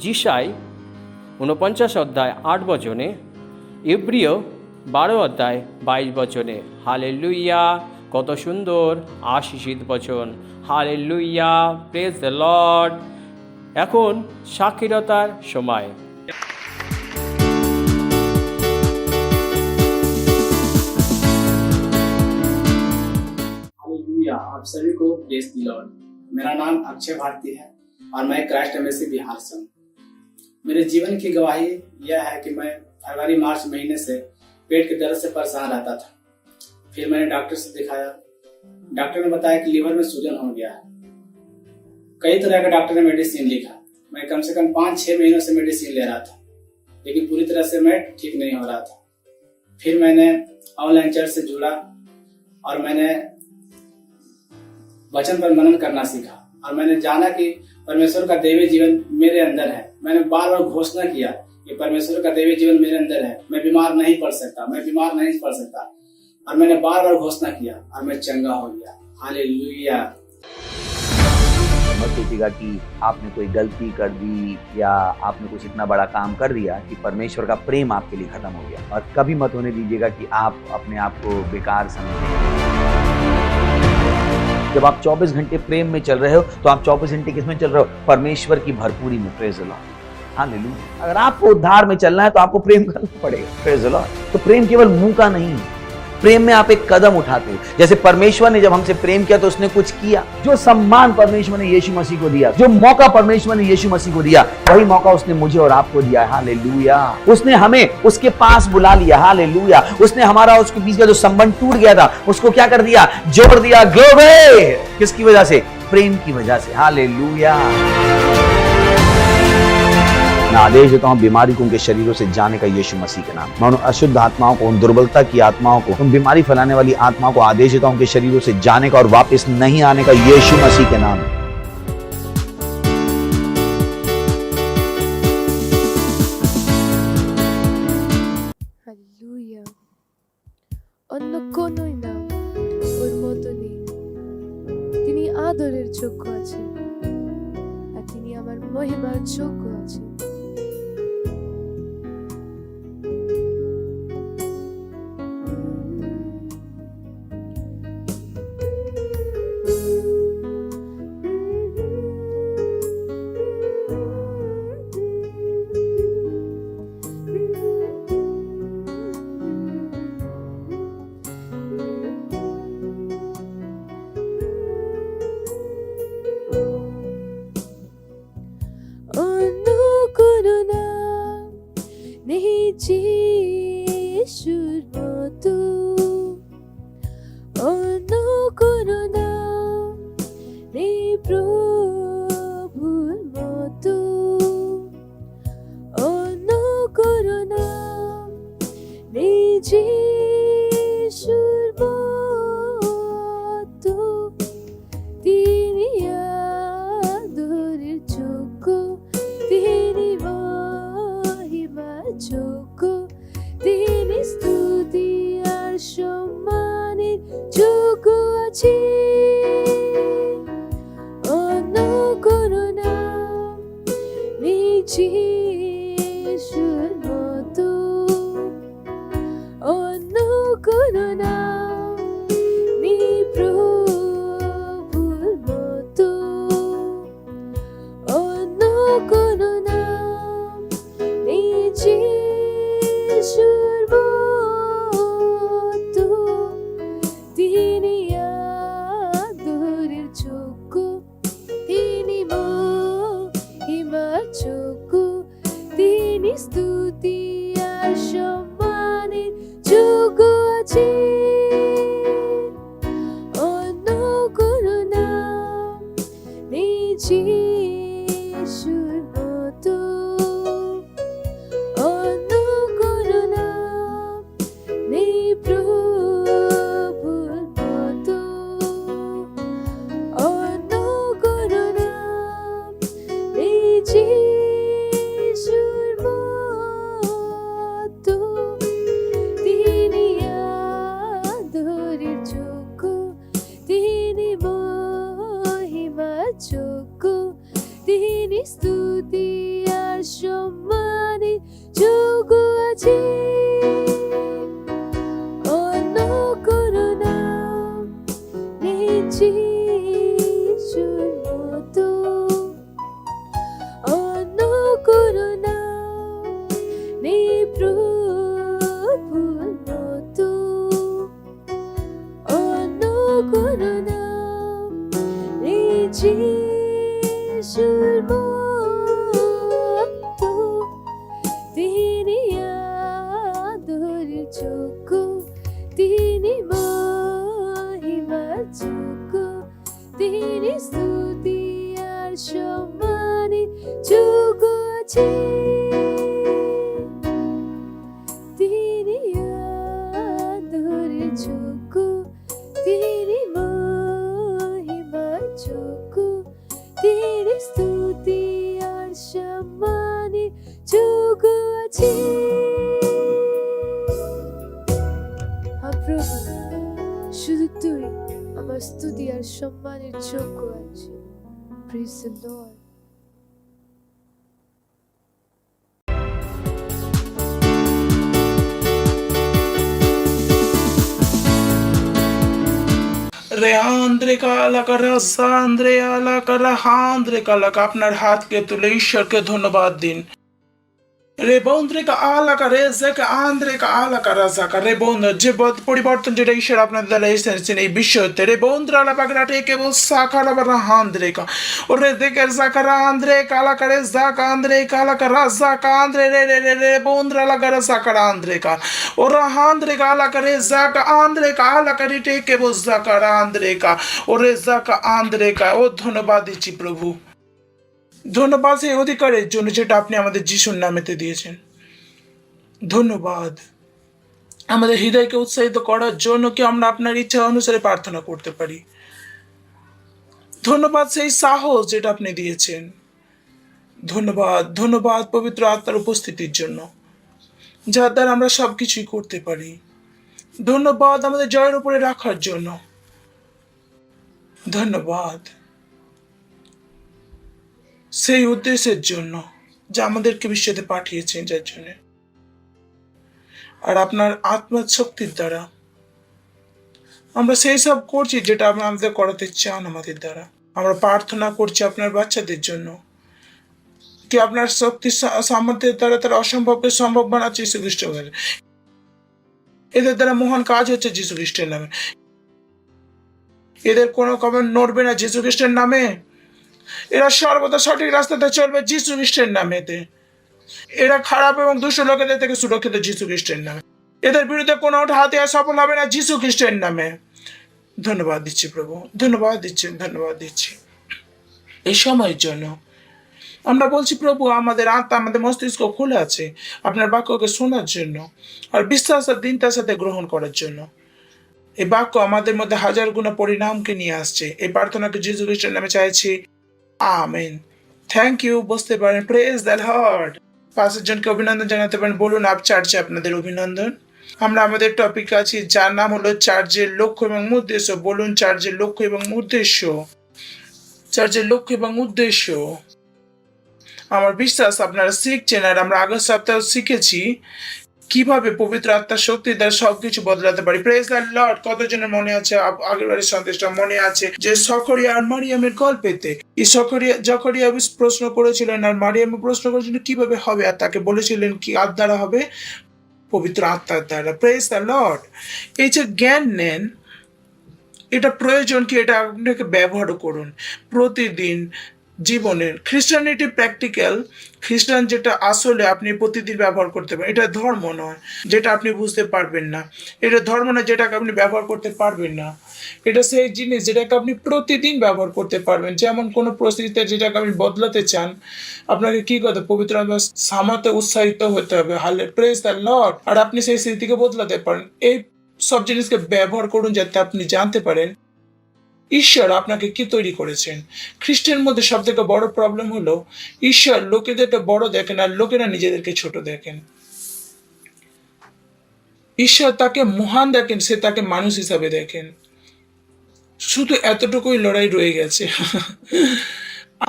যিশাই 49 অধ্যায় 8 বচনে, ইব্রিয় 12 অধ্যায় 22 বচনে। হালেলুয়া। কত সুন্দর আশীষিত বচন। হালেলুয়া। Praise the lord. এখন সাক্ষরতার সময়। हालेलुया। आप सभी को प्रेज द लॉर्ड। मेरा नाम अक्षय भारती है और मैं क्राइस्ट एम्बेसी बिहार से हूँ। मेरे जीवन की गवाही यह है कि मैं फरवरी मार्च महीने से पेट के दर्द से परेशान रहता था। फिर मैंने डॉक्टर से दिखाया। डॉक्टर ने बताया कि लीवर में सूजन हो गया है। कई तरह का डॉक्टर ने मेडिसिन लिखा। मैं कम से कम 5-6 महीनों से मेडिसिन ले रहा था, लेकिन पूरी तरह से मैं ठीक नहीं हो रहा था। फिर मैंने ऑनलाइन चर्च से जुड़ा और मैंने वचन पर मनन करना सीखा और मैंने जाना कि परमेश्वर का दैवीय जीवन मेरे अंदर है। मैंने बार बार घोषणा किया कि परमेश्वर का दैवीय जीवन मेरे अंदर है। मैं बीमार नहीं पड़ सकता, मैं बीमार नहीं पड़ सकता। और मैंने बार बार घोषणा किया और मैं चंगा हो गया। हालेलुया। मत सोचिएगा कि आपने कोई गलती कर दी या आपने कुछ इतना बड़ा काम कर दिया कि परमेश्वर का प्रेम आपके लिए खत्म हो गया। और कभी मत होने दीजिएगा कि आप अपने आप को बेकार समझें। जब आप 24 घंटे प्रेम में चल रहे हो तो आप 24 घंटे किसमें चल रहे हो? परमेश्वर की भरपूरी में। Praise the Lord, hallelujah. अगर आपको उद्धार में चलना है तो आपको प्रेम करना पड़ेगा। Praise the Lord. तो प्रेम केवल मुंह का नहीं है, प्रेम में आप एक कदम उठाते हो। जैसे परमेश्वर ने जब हमसे प्रेम किया तो उसने कुछ किया। जो सम्मान परमेश्वर ने यीशु मसीह को दिया, जो मौका परमेश्वर ने यीशु मसीह को दिया, वही मौका उसने मुझे और आपको दिया है। हालेलुया। उसने हमें उसके पास बुला लिया। हालेलुया। उसने हमारा उसके बीच का जो संबंध टूट गया था उसको क्या कर दिया? जोड़ दिया। ग्लोरी। किसकी वजह से? प्रेम की वजह से। हालेलुया। मैं आदेश देता हूं बीमारी को उनके शरीरों से जाने का यीशु मसीह के नाम। मैं उन अशुद्ध आत्माओं को, उन दुर्बलता की आत्माओं को, उन बीमारी फैलाने वाली आत्माओं को आदेश देता हूं उनके शरीरों से जाने का और वापस नहीं आने का यीशु मसीह के नाम। হালেলুয়া। অন্য কোনোই নাম ওর মতো নেই। তিনি আদরের যোগ্য আছেন আর তিনি আমার মহিমার যোগ্য আছেন। অন্য কোনো নাম নেই যিশুর মতো, অন্য কোনো নাম নেই প্রভুর মতো, অন্য কোনো নাম নেই যিশুর মতো। তিনি আদরের যোগ্য, তিনি মহিমার যোগ্য, তিনি স্তুতি আর সম্মানের যোগ্য আছে। অন্য কোনো নাম নেই যিশুর মতো, অন্য কোনো নাম নেই প্রভুর মতো, অন্য কোনো নাম নেই যিশুর মতো। তিনি আদরের যোগ্য, তিনি মহিমার যোগ্য, তিনি স্তুতি আর সম্মানের যোগ্য আছে। অন্য কোনো নাম নেই যিশুর মতো, অন্য কোনো নাম নেই প্রভুর মতো, অন্য কোনো নাম নেই যিশুর মতো। তিনি আদরের যোগ্য, তিনি মহিমার যোগ্য, তিনি স্তুতি আর সম্মানের যোগ্য আছে। অন্য কোনো নাম নেই যিশুর মতো, অন্য কোনো নাম নেই প্রভুর মতো, অন্য কোনো নাম নেই যিশুর মতো। তিনি আদরের যোগ্য, তিনি মহিমার যোগ্য, তিনি স্তুতি আর সম্মানের যোগ্য আছে। তিনি আদরের যোগ্য, তিনি মহিমার যোগ্য, তিনি স্তুতি আর সম্মানের যোগ্য আছে। প্রভু, শুধু তুই আমার স্তুতি আর সম্মানের যোগ্য আছে। Praise the Lord. রেহান্দ্রে কালাকারা সান্দ্রে আলাকারা হান্দ্রে কালাকা, আপনার হাতকে তুলে ঈশ্বরকে ধন্যবাদ দিন। রেবন্দ্রিকা আলাকা রেজাকা আন্দ্রিকা আলাকা রাজাকা রেবন্দ্র, যে পরিবর্তন যেটা ঈশ্বর আপনাদের দ্বারা এসেছেন এই বিশ্বতে, রেবন্দ্র আলাপাগরাটে কেবল সাকারাবারা হান্দ্রিকা ওরে দেখে জাকারা আন্দ্রিকা আলাকা রেজাকা আন্দ্রিকা আলাকা রাজাকা আন্দ্রে রে রে রে রেবন্দ্র আলাকা রাজাকা আন্দ্রিকা ওরা হান্দ্রিকা আলাকা রেজাকা আন্দ্রিকা আলাকা রিটে কেবল জাকারা আন্দ্রিকা ওরে জাকা আন্দ্রিকা। ও ধন্যবাদ দিচ্ছি প্রভু, ধন্যবাদ সেই অধিকারের জন্য যেটা আপনি আমাদের যিশুর নামেতে দিয়েছেন। ধন্যবাদ আমাদের হৃদয়কে উৎসাহিত করার জন্য কি আমরা আপনার ইচ্ছা অনুসারে প্রার্থনা করতে পারি। ধন্যবাদ সেই সাহস যেটা আপনি দিয়েছেন। ধন্যবাদ, ধন্যবাদ পবিত্র আত্মার উপস্থিতির জন্য যার দ্বারা আমরা সবকিছুই করতে পারি। ধন্যবাদ আমাদের জয়ের উপরে রাখার জন্য। ধন্যবাদ সেই উদ্দেশ্যের জন্য যা আমাদেরকে বিশ্বতে পাঠিয়েছেন, যার জন্য আর আপনার আত্মার শক্তির দ্বারা আমরা সেই সব করছি যেটা আপনি আমাদের করাতে চান আমাদের দ্বারা। আমরা প্রার্থনা করছি আপনার বাচ্চাদের জন্য কি আপনার শক্তি সামর্থ্যের দ্বারা তারা অসম্ভবকে সম্ভব বানাচ্ছে যীশু খ্রিস্টের নামে। এদের দ্বারা মহান কাজ হচ্ছে যীশু খ্রিস্টের নামে। এদের কোনো কমেন্ট নড়বে না যীশু খ্রিস্টের নামে। এরা সর্বদা সঠিক রাস্তাতে চলবে যীশু খ্রিস্টের নামেতে। এরা খারাপ এবং দুষ্ট লোকেদের থেকে সুরক্ষিত যীশু খ্রিস্টের নামে। এদের বিরুদ্ধে কোনো হাতিয়ার সফল হবে না যীশু খ্রিস্টের নামে। ধন্যবাদ দিচ্ছি প্রভু, ধন্যবাদ দিচ্ছি, ধন্যবাদ দিচ্ছি এই সময়ের জন্য। আমরা বলছি প্রভু আমাদের আত্মা আমাদের মস্তিষ্ক খোলা আছে আপনার বাক্যকে শোনার জন্য আর বিশ্বাস আর দিনটার সাথে গ্রহণ করার জন্য। এই বাক্য আমাদের মধ্যে হাজার গুণা পরিণামকে নিয়ে আসছে। এই প্রার্থনাকে যীশু খ্রিস্টের নামে চাইছি, আমেন। Thank you. বসতে পারেন। Praise the Lord. 5 জনকে অভিনন্দন জানাতে পারেন। বলুন আপ চার্চে আপনাদের অভিনন্দন। আমরা আমাদের টপিক আছি যার নাম হলো চার্চের লক্ষ্য এবং উদ্দেশ্য। বলুন চার্চের লক্ষ্য এবং উদ্দেশ্য। চার্চের লক্ষ্য এবং উদ্দেশ্য। আমার বিশ্বাস আপনারা শিখছেন আর আমরা আগের সপ্তাহে শিখেছি কিভাবে পবিত্র আত্মার শক্তি দ্বারা সবকিছু বদলাতে পারি। Praise the lord. কতজনের মনে আছে আগের বারের সন্দেশটা মনে আছে যে সখরিয়া আর মারিয়ামের গল্পেতে এই জকরিয়া প্রশ্ন করেছিলেন আর মারিয়াম প্রশ্ন করেছিলেন কিভাবে হবে আর তাকে বলেছিলেন কি আর দ্বারা হবে, পবিত্র আত্মার দ্বারা। Praise the lord. এই যে জ্ঞান নেন এটা প্রয়োজন কি এটা আপনাকে ব্যবহারও করুন প্রতিদিন জীবনের। খ্রিস্টানিটি প্র্যাকটিক্যাল। খ্রিস্টান যেটা আসলে আপনি প্রতিদিন ব্যবহার করতে পারেন। এটা ধর্ম নয় যেটা আপনি বুঝতে পারবেন না। এটা ধর্ম নয় যেটাকে আপনি ব্যবহার করতে পারবেন না। এটা সেই জিনিস যেটাকে আপনি প্রতিদিন ব্যবহার করতে পারবেন। যেমন কোনো পরিস্থিতিতে যেটাকে আপনি বদলাতে চান আপনাকে কি করতে পবিত্র আত্মার সামর্থ্যে উৎসাহিত হতে হবে। হালে প্রেজ দ্য লর্ড। আর আপনি সেই স্মৃতিকে বদলাতে পারেন। এই সব জিনিসকে ব্যবহার করুন যাতে আপনি জানতে পারেন ঈশ্বর আপনাকে কি তৈরি করেছেন। খ্রিস্টের মধ্যে সব থেকে বড় প্রবলেম হলো ঈশ্বর লোকেদেরকে বড় দেখেন আর লোকেরা নিজেদেরকে ছোট দেখেন। ঈশ্বর তাকে মহান দেখেন, সে তাকে মানুষ হিসাবে দেখেন। শুধু এতটুকুই লড়াই রয়ে গেছে।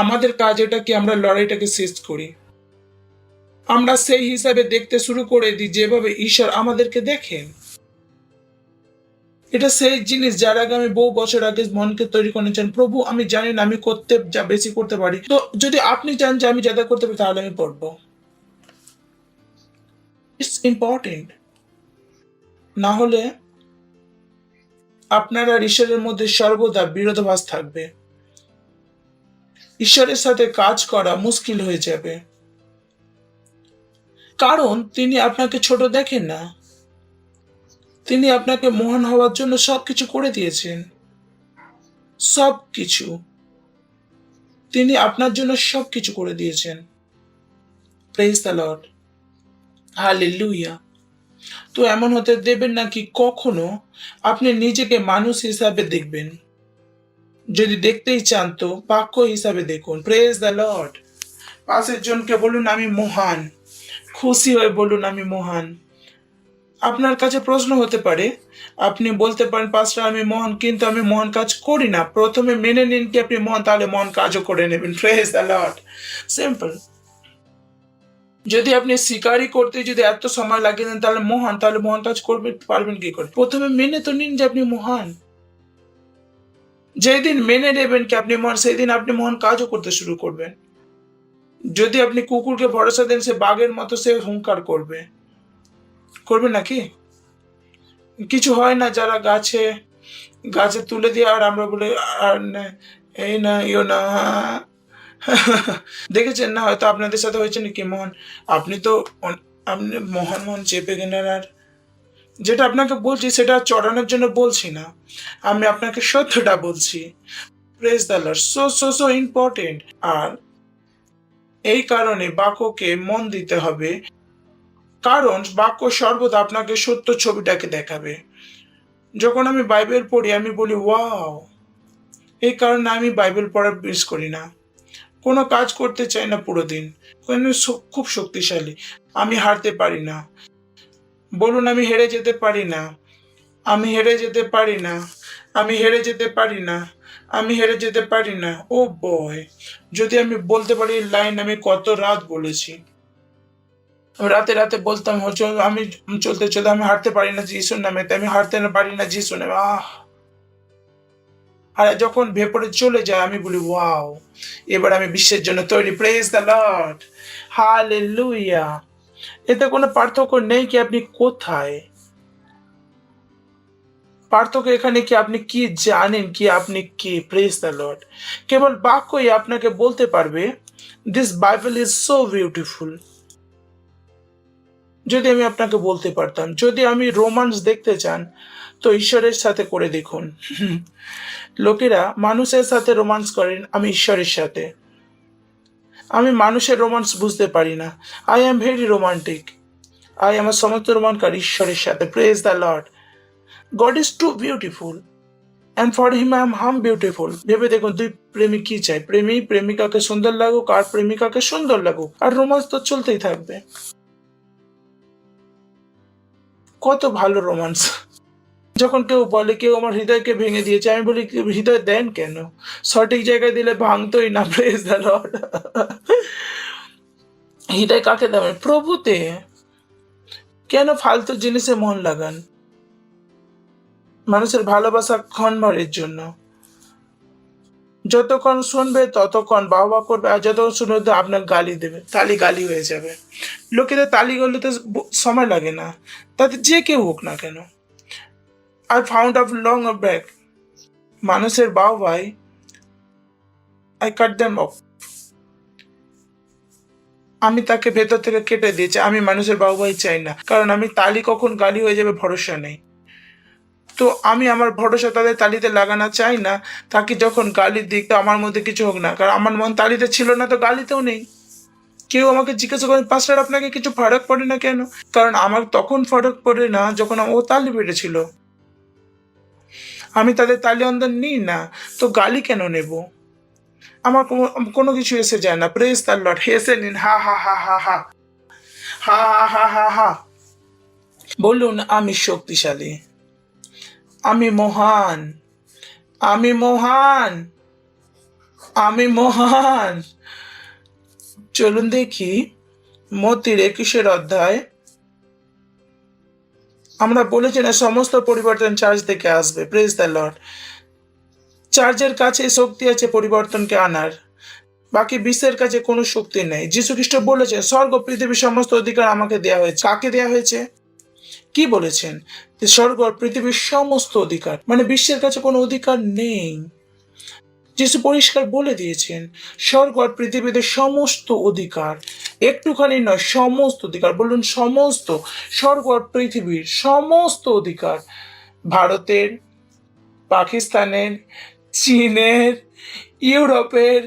আমাদের কাজ এটা কি আমরা লড়াইটাকে শেষ করি। আমরা সেই হিসাবে দেখতে শুরু করে দিই যেভাবে ঈশ্বর আমাদেরকে দেখেন। এটা সেই জিনিস যার আগে আমি বহু বছর আগে মনকে তৈরি করেছেন। প্রভু আমি জানি না আমি করতে যা বেশি করতে পারি, তো যদি আপনি চান যে আমি যাতে করতে পারি তাহলে আমি পড়বো। It's important. না হলে আপনার আর ঈশ্বরের মধ্যে সর্বদা বিরোধাভাস থাকবে। ঈশ্বরের সাথে কাজ করা মুশকিল হয়ে যাবে, কারণ তিনি আপনাকে ছোট দেখেন না। তিনি আপনাকে মহান হওয়ার জন্য সবকিছু করে দিয়েছেন। সবকিছু তিনি আপনার জন্য সবকিছু করে দিয়েছেন। Praise the Lord. হালেলুয়া। তো এমন হতে দেবেন না কি কখনো আপনি নিজেকে মানুষ হিসাবে দেখবেন। যদি দেখতেই চান তো বাক্য হিসাবে দেখুন। Praise the Lord. 5 জনকে বলুন আমি মহান। খুশি হয়ে বলুন আমি মহান। আপনার কাছে প্রশ্ন হতে পারে, আপনি বলতে পারেন পাস্টার আমি মহান কিন্তু আমি মহান কাজ করি না। প্রথমে মেনে নিন কি আপনি মহান, তাহলে মহান কাজও করে নেবেন। Praise the lord. সিম্পল। যদি আপনি স্বীকারই করতে যদি এত সময় লাগিয়ে দেন তাহলে মহান কাজ করবে পারবেন কি করে? প্রথমে মেনে তো নিন যে আপনি মহান। যেদিন মেনে নেবেন কি আপনি মহান, সেই দিন আপনি মহান কাজও করতে শুরু করবেন। যদি আপনি কুকুরকে ভরসা দেন, সে বাঘের মতো সে হুঙ্কার করবে, করবে নাকি? কিছু হয় না যারা গাছে গাছে তুলে দিয়ে আর আমরা বলে আর না, এই না ইও না। দেখেছেন না, হয়তো আপনাদের সাথে হয়েছে নাকি মোহন, আপনি তো আপনি মহান মহান চেপে গেলেন। আর যেটা আপনাকে বলছি সেটা চড়ানোর জন্য বলছি না, আমি আপনাকে সত্যটা বলছি। Praise the Lord, so so so important. আর এই কারণে বাক্যকে মন দিতে হবে, কারণ বাক্য সর্বদা আপনাকে সত্য ছবিটাকে দেখাবে। যখন আমি বাইবেল পড়ি আমি বলি ওয়াও। এই কারণে আমি বাইবেল পড়া মিস করি না, কোনো কাজ করতে চাই না পুরো দিন, খুব শক্তিশালী। আমি হারতে পারি না, বলুন আমি হেরে যেতে পারি না, আমি হেরে যেতে পারি না, আমি হেরে যেতে পারি না, আমি হেরে যেতে পারি না। ও বয়, যদি আমি বলতে পারি লাইন আমি কত রাত বলেছি, রাতে রাতে বলতাম আমি চলতে চলতে আমি হারতে পারি না যিশুর নামে, আমি হারতে পারি না যিশুর নামে। আর যখন ভেপরে চলে যায় আমি বলি ওয়াও, এবার আমি বিশ্বের জন্য তৈরি। Praise the Lord, hallelujah. এতে কোনো পার্থক্য নেই কি আপনি কোথায়, পার্থক্য এখানে কি আপনি কি জানেন কি আপনি কি। Praise the Lord. কেবল বাক্যই আপনাকে বলতে পারবে this Bible is so beautiful. যদি আমি আপনাকে বলতে পারতাম, যদি আমি রোমান্স দেখতে চান তো ঈশ্বরের সাথে করে দেখুন। লোকেরা মানুষের সাথে রোমান্স করেন, আমি ঈশ্বরের সাথে। আমি মানুষের রোমান্স বুঝতে পারি না। I am very romantic. আমার সমস্ত রোমান্স ঈশ্বরের সাথে। Praise the lord. God is too beautiful and for him I am beautiful. ভেবে দেখুন দুই প্রেমিক কি চাই, প্রেমিকাকে সুন্দর লাগুক আর প্রেমিকাকে সুন্দর লাগুক, আর রোমান্স তো চলতেই থাকবে। কত ভালো রোমান্স। যখন কেউ বলে কেউ আমার হৃদয়কে ভেঙে দিয়েছে, আমি বলি হৃদয় দেন কেন, সঠিক জায়গায় দিলে ভাঙতোই না। Praise the Lord. হৃদয় কাকে দেবেন? প্রভুতে। কেন ফালতু জিনিসে মন লাগান? মানুষের ভালোবাসা ক্ষণভরের জন্য, যতক্ষণ শুনবে ততক্ষণ বাবা করবে, আর যতক্ষণ শুনবে আপনার গালি দেবে, গালি হয়ে যাবে। লোকেদের তালি করলে সময় লাগে না, তাতে যে কেউ হোক না কেন। I found out long back, মানুষের বাহবাই I cut them off. আমি তাকে ভেতর থেকে কেটে দিয়েছি। আমি মানুষের বাহবাই চাই না, কারণ আমি তালি কখন গালি হয়ে যাবে ভরসা নেই। তো আমি আমার ভরসা তাদের তালিতে লাগানো চাই না, তাকে যখন গালি দিক তো আমার মধ্যে কিছু হোক না, কারণ আমার মন তালিতে ছিল না তো গালিতেও নেই। কেউ আমাকে জিজ্ঞাসা করেন পাস্টার আপনাকে কিছু ফারাক পড়ে না কেন, কারণ আমার তখন ফারাক পড়ে না যখন ও তালি পেটেছিল। আমি তাদের তালি অন্দর নিই না, তো গালি কেন নেব? আমার কোনো কিছু এসে যায় না। Praise the lord. হেসে নিন, হা হা হা হা হা হা হা হা হা। বলুন আমি শক্তিশালী, আমি মহান, আমি মহান, আমি মহান। চলুন দেখি মত্তির 21 অধ্যায়। আমরা বলেছি না সমস্ত পরিবর্তন চার্চ থেকে আসবে। Praise the lord. চার্চের কাছে শক্তি আছে পরিবর্তনকে আনার, বাকি বিশ্বের কাছে কোনো শক্তি নেই। যীশু খ্রিস্ট বলেছেন স্বর্গ পৃথিবীর সমস্ত অধিকার আমাকে দেওয়া হয়েছে। কাকে দেওয়া হয়েছে? কি বলেছেন? স্বর্গ পৃথিবীর সমস্ত অধিকার, মানে বিশ্বের কাছে কোনো অধিকার নেই। যিশু পরিষ্কার বলে দিয়েছেন স্বর্গ আর পৃথিবীতে সমস্ত অধিকার, একটুখানি নয়, সমস্ত অধিকার। বলুন সমস্ত। স্বর্গ আর পৃথিবীর সমস্ত অধিকার, ভারতের, পাকিস্তানের, চীনের, ইউরোপের,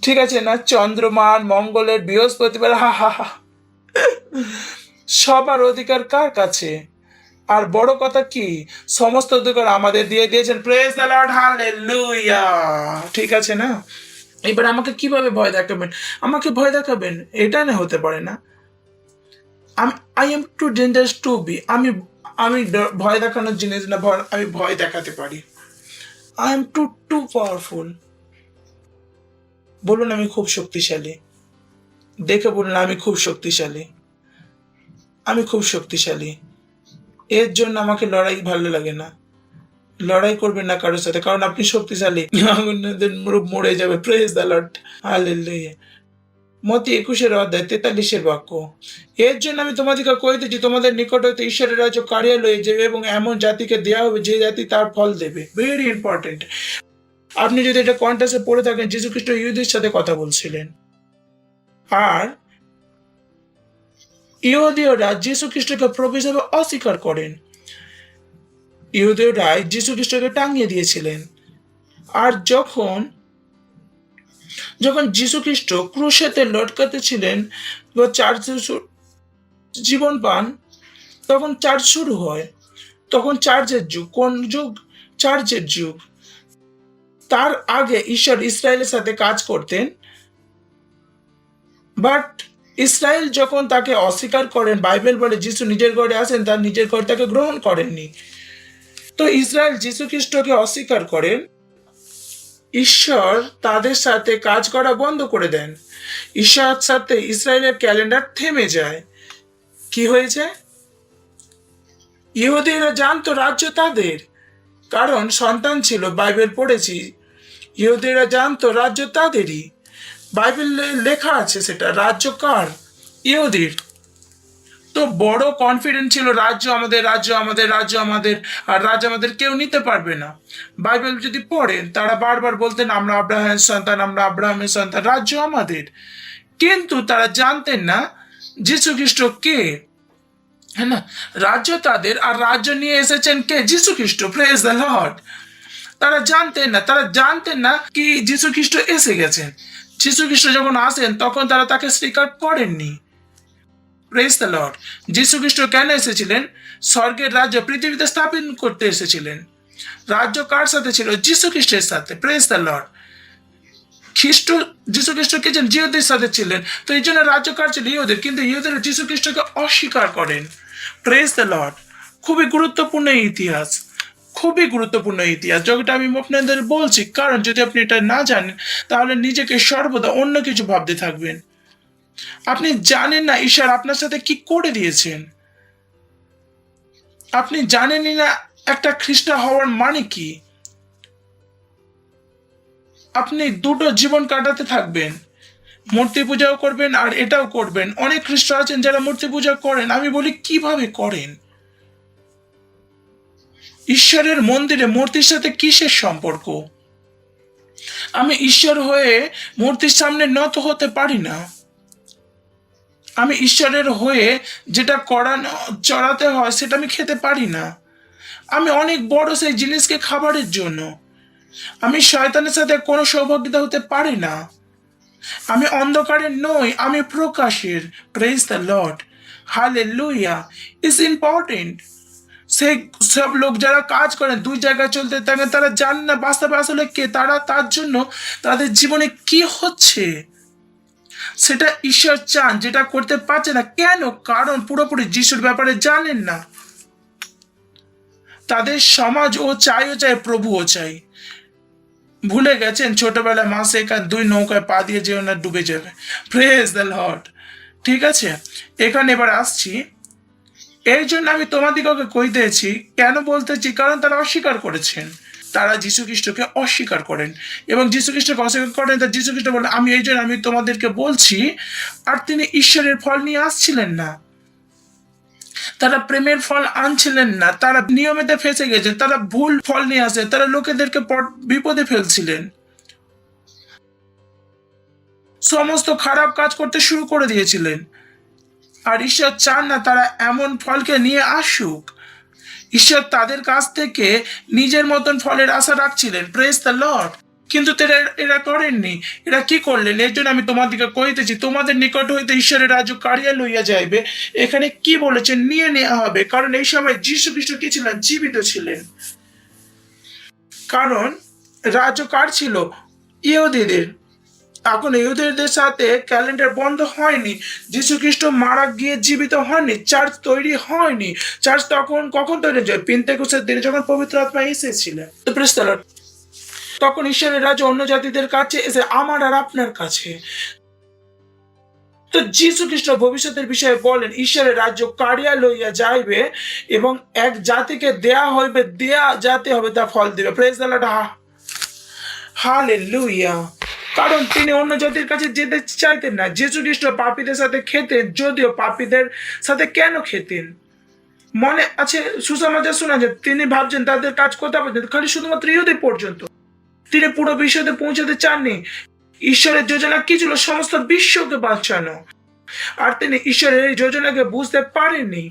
ঠিক আছে না, চন্দ্রমান, মঙ্গলের, বৃহস্পতিবার, হা হা হা, সবার অধিকার কার কাছে? আর বড় কথা কি, সমস্ত অধিকার আমাদের দিয়ে দিয়েছেন। Praise the Lord, hallelujah. ঠিক আছে না? এবার আমাকে কিভাবে ভয় দেখাবেন? আমাকে ভয় দেখাবেন এটা না, হতে পারে না। I am too dangerous to be. আমি ভয় দেখানোর জিনিস না, আমি ভয় দেখাতে পারি। I am too powerful. বলুন আমি খুব শক্তিশালী। দেখে বলুন আমি খুব শক্তিশালী, আমি খুব শক্তিশালী। এর জন্য আমাকে লড়াই ভালো লাগে না। লড়াই করবেন না কারোর সাথে, কারণ আপনি শক্তিশালী। আপনাদের মরে যাবে। Praise the Lord, hallelujah. মতি 21:43 বাক্য, এর জন্য আমি তোমাদেরকে কইতেছি, তোমাদের নিকট হইতে ঈশ্বরের রাজ্য কাড়িয়া লইয়া যাবে এবং এমন জাতিকে দেওয়া হবে যে জাতি তার ফল দেবে। Very important. আপনি যদি এটা কন্টেক্সটে পড়ে থাকেন, যীশু খ্রিস্ট ইহুদির সাথে কথা বলছিলেন, আর ইহুদীয়রা যীশু খ্রিস্টকে প্রভু হিসেবে অস্বীকার করেন। ইহুদীয়রা যীশু খ্রিস্টকে টাঙিয়ে দিয়েছিলেন। আর যখন যীশু খ্রিস্ট ক্রুশেতে লটকাতে ছিলেন বা চার্চ জীবন পান, তখন চার্চ শুরু হয়। তখন চার্চের যুগ। কোন যুগ? চার্চের যুগ। তার আগে ঈশ্বর ইসরায়েলের সাথে কাজ করতেন, বাট ইসরায়েল যখন তাকে অস্বীকার করেন, বাইবেল বলে যিশু নিজের ঘরে আসেন, তার নিজের ঘর তাকে গ্রহণ করেননি। তো ইসরায়েল যীশু খ্রিস্টকে অস্বীকার করেন, ঈশ্বর তাদের সাথে কাজ করা বন্ধ করে দেন। ঈশ্বরের সাথে ইসরায়েলের ক্যালেন্ডার থেমে যায়। কি হয়েছে? ইহুদিরা জানতো রাজ্য তাদের, কারণ সন্তান ছিল। বাইবেল পড়েছি, ইহুদিরা জানতো রাজ্য তাদেরই। বাইবেলে লেখা আছে সেটা রাজ্য কার? ইহুদির। তো বড় কনফিডেন্স ছিল, রাজ্য আমাদের, রাজ্য আমাদের, রাজ্য আমাদের, আর রাজ্য আমাদের কেউ নিতে পারবে না। বাইবেল যদি পড়েন, তারা বারবার বলতেন আমরা আব্রাহামের সন্তান, আমরা আব্রাহামের সন্তান, রাজ্য আমাদের। কিন্তু তারা জানতেন না যীশু খ্রিস্ট কে, হ্যাঁ না? রাজ্য তাদের, আর রাজ্য নিয়ে এসেছেন কে? যীশু খ্রিস্ট। Praise the Lord. তারা জানতেন না কি যীশু খ্রিস্ট এসে গেছেন। যীশু খ্রিস্ট যখন আসেন, তখন তারা তাকে স্বীকার করেননি। Praise the lord. যীশু খ্রিস্ট কেন এসেছিলেন? স্বর্গের রাজ্য পৃথিবীতে স্থাপন করতে এসেছিলেন। রাজ্য কার সাথে ছিল? যীশু খ্রিস্টের সাথে। Praise the lord. যীশু খ্রিস্ট কে জিহুদের সাথে ছিলেন, তো এই জন্য রাজ্য কার ছিল? ইহুদের। কিন্তু ইহুদের যীশু খ্রিস্টকে অস্বীকার করেন। Praise the lord. খুবই গুরুত্বপূর্ণ ইতিহাস, খুবই গুরুত্বপূর্ণ ইতিহাস, যেটা আমি আপনাদের বলছি। কারণ যদি আপনি এটা না জানেন, তাহলে নিজেকে সর্বদা অন্য কিছু ভাবতে থাকবেন। আপনি জানেন না ঈশ্বর আপনার সাথে কি করে দিয়েছেন। আপনি জানেনই না একটা খ্রিস্টান হওয়ার মানে কি। আপনি দুটো জীবন কাটাতে থাকবেন, মূর্তি পূজাও করবেন আর এটাও করবেন। অনেক খ্রিস্টান আছেন যারা মূর্তি পূজা করেন। আমি বলি কিভাবে করেন? ঈশ্বরের মন্দিরে মূর্তির সাথে কিসের সম্পর্ক? আমি ঈশ্বর হয়ে মূর্তির সামনে নত হতে পারি না। আমি ঈশ্বরের হয়ে যেটা চড়াতে হয় সেটা আমি খেতে পারি না। আমি অনেক বড় সেই জিনিসকে খাবারের জন্য। আমি শয়তানের সাথে কোনো সৌভাগ্যতা হতে পারি না। আমি অন্ধকারের নই, আমি প্রকাশের। Praise the Lord, hallelujah. It's important. সেই সব লোক যারা কাজ করেন, দুই জায়গায় চলতে থাকেন, তারা জানেন না বাস্তবে আসলে কে তারা, তার জন্য তাদের জীবনে কি হচ্ছে সেটা ঈশ্বর চান, যেটা করতে পারছে না। কেন? কারণ পুরোপুরি যিশুর ব্যাপারে জানেন না। তাদের সমাজ ও চাই, প্রভুও চাই। ভুলে গেছেন ছোটবেলায় মা শেখান, দুই নৌকায় পা দিয়ে যেও না, ডুবে যাবে। Praise the lord. ঠিক আছে, এখানে এবার আসছি। এই জন্য আমি তোমাদিগকে কইতেছি। কেন বলতেছি? কারণ তারা অস্বীকার করেছেন। তারা যীশু খ্রিস্টকে অস্বীকার করেন এবং যীশু খ্রিস্টকে অস্বীকার করেন। তা যীশু খ্রিস্ট বলেন আমি এই জন্য আমি তোমাদেরকে বলছি। আর তিনি ঈশ্বরের ফল নিয়ে আসছিলেন না, তারা প্রেমের ফল আনছিলেন না, তারা নিয়মেতে ফেঁসে গেছেন, তারা ভুল ফল নিয়ে আসে, তারা লোকেদেরকে বিপদে ফেলছিলেন, সমস্ত খারাপ কাজ করতে শুরু করে দিয়েছিলেন। আর ঈশ্বর চান না তারা এমন ফলকে নিয়ে আসুক। ঈশ্বর তাদের কাছ থেকে নিজের মতন ফলের আশা রাখছিলেন। Praise the Lord. কিন্তু এরা করেননি। এরা কি করলেন? এর জন্য আমি তোমাদেরকে কইতেছি, তোমাদের নিকট হইতে ঈশ্বরের রাজ্য কাড়িয়া লইয়া যাইবে। এখানে কি বলেছেন? নিয়ে নেওয়া হবে। কারণ এই সময় যীশু খ্রিস্ট কি ছিলেন? জীবিত ছিলেন। কারণ রাজ্য কার ছিল? ইহুদিদের। এখন ইহুদিদের সাথে ক্যালেন্ডার বন্ধ হয়নি। যীশু খ্রিস্ট মারা গিয়ে জীবিত হয়নি, চার্চ তৈরি হয়নি। চার্চ কখন তৈরি হয়? পেন্তেকোস্তের দিনে যখন পবিত্র আত্মা এসেছিলেন। তো প্রেজ দ্য লর্ড। তখন ঈশ্বরের রাজ্য অন্য জাতিদের কাছে এসে আমার আর আপনার কাছে। তো যীশু খ্রিস্ট ভবিষ্যতের বিষয়ে বলেন, ঈশ্বরের রাজ্য কাড়িয়া লইয়া যাইবে এবং এক জাতিকে দেয়া হইবে, দেয়া জাতি হবে তা ফল দিবে। Praise the Lord, hallelujah. কারণ তিনি অন্য জাতির কাছে যেতে চাইতেন না। যীশু খ্রিস্ট পাপীদের সাথে খেতেন, যদিও পাপীদের সাথে কেন খেতেন মনে আছে? সুসমাচার শোনা যায় তিনি ভাবছেন তাদের কাজ কোথায় পর্যন্ত, খালি শুধুমাত্র ইহুদি পর্যন্ত। তিনি পুরো বিশ্বতে পৌঁছাতে চাননি। ঈশ্বরের যোজনা কি ছিল? সমস্ত বিশ্বকে বাঁচানো। আর তিনি ঈশ্বরের এই যোজনাকে বুঝতে পারেননি।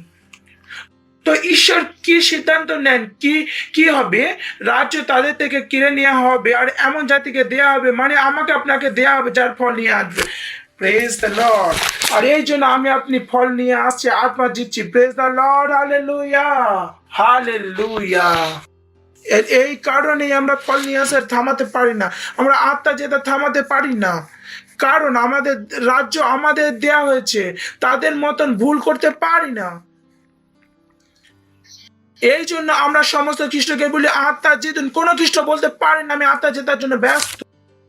তো ঈশ্বর কি সিদ্ধান্ত নেন, কি হবে? রাজ্য তাদের থেকে কিনে নেওয়া হবে আর এমন জাতিকে দেয়া হবে, মানে আমাকে আপনাকে দেয়া হবে যার ফল নিয়ে আসবে। Praise the Lord. আর এই জন্য আমি আপনি ফল নিয়ে আসছি, আত্মা জিতছি। Praise the Lord, hallelujah, hallelujah. এই কারণেই আমরা ফল নিয়ে আসার থামাতে পারি না, আমরা আত্মা যেটা থামাতে পারি না। কারণ আমাদের রাজ্য আমাদের দেয়া হয়েছে, তাদের মতন ভুল করতে পারি না। এই জন্য আমরা সমস্ত খ্রিস্টকে বলি আত্মা জিতুন। কোন খ্রিস্ট বলতে পারেন আমি আত্মা জেতার জন্য ব্যস্ত।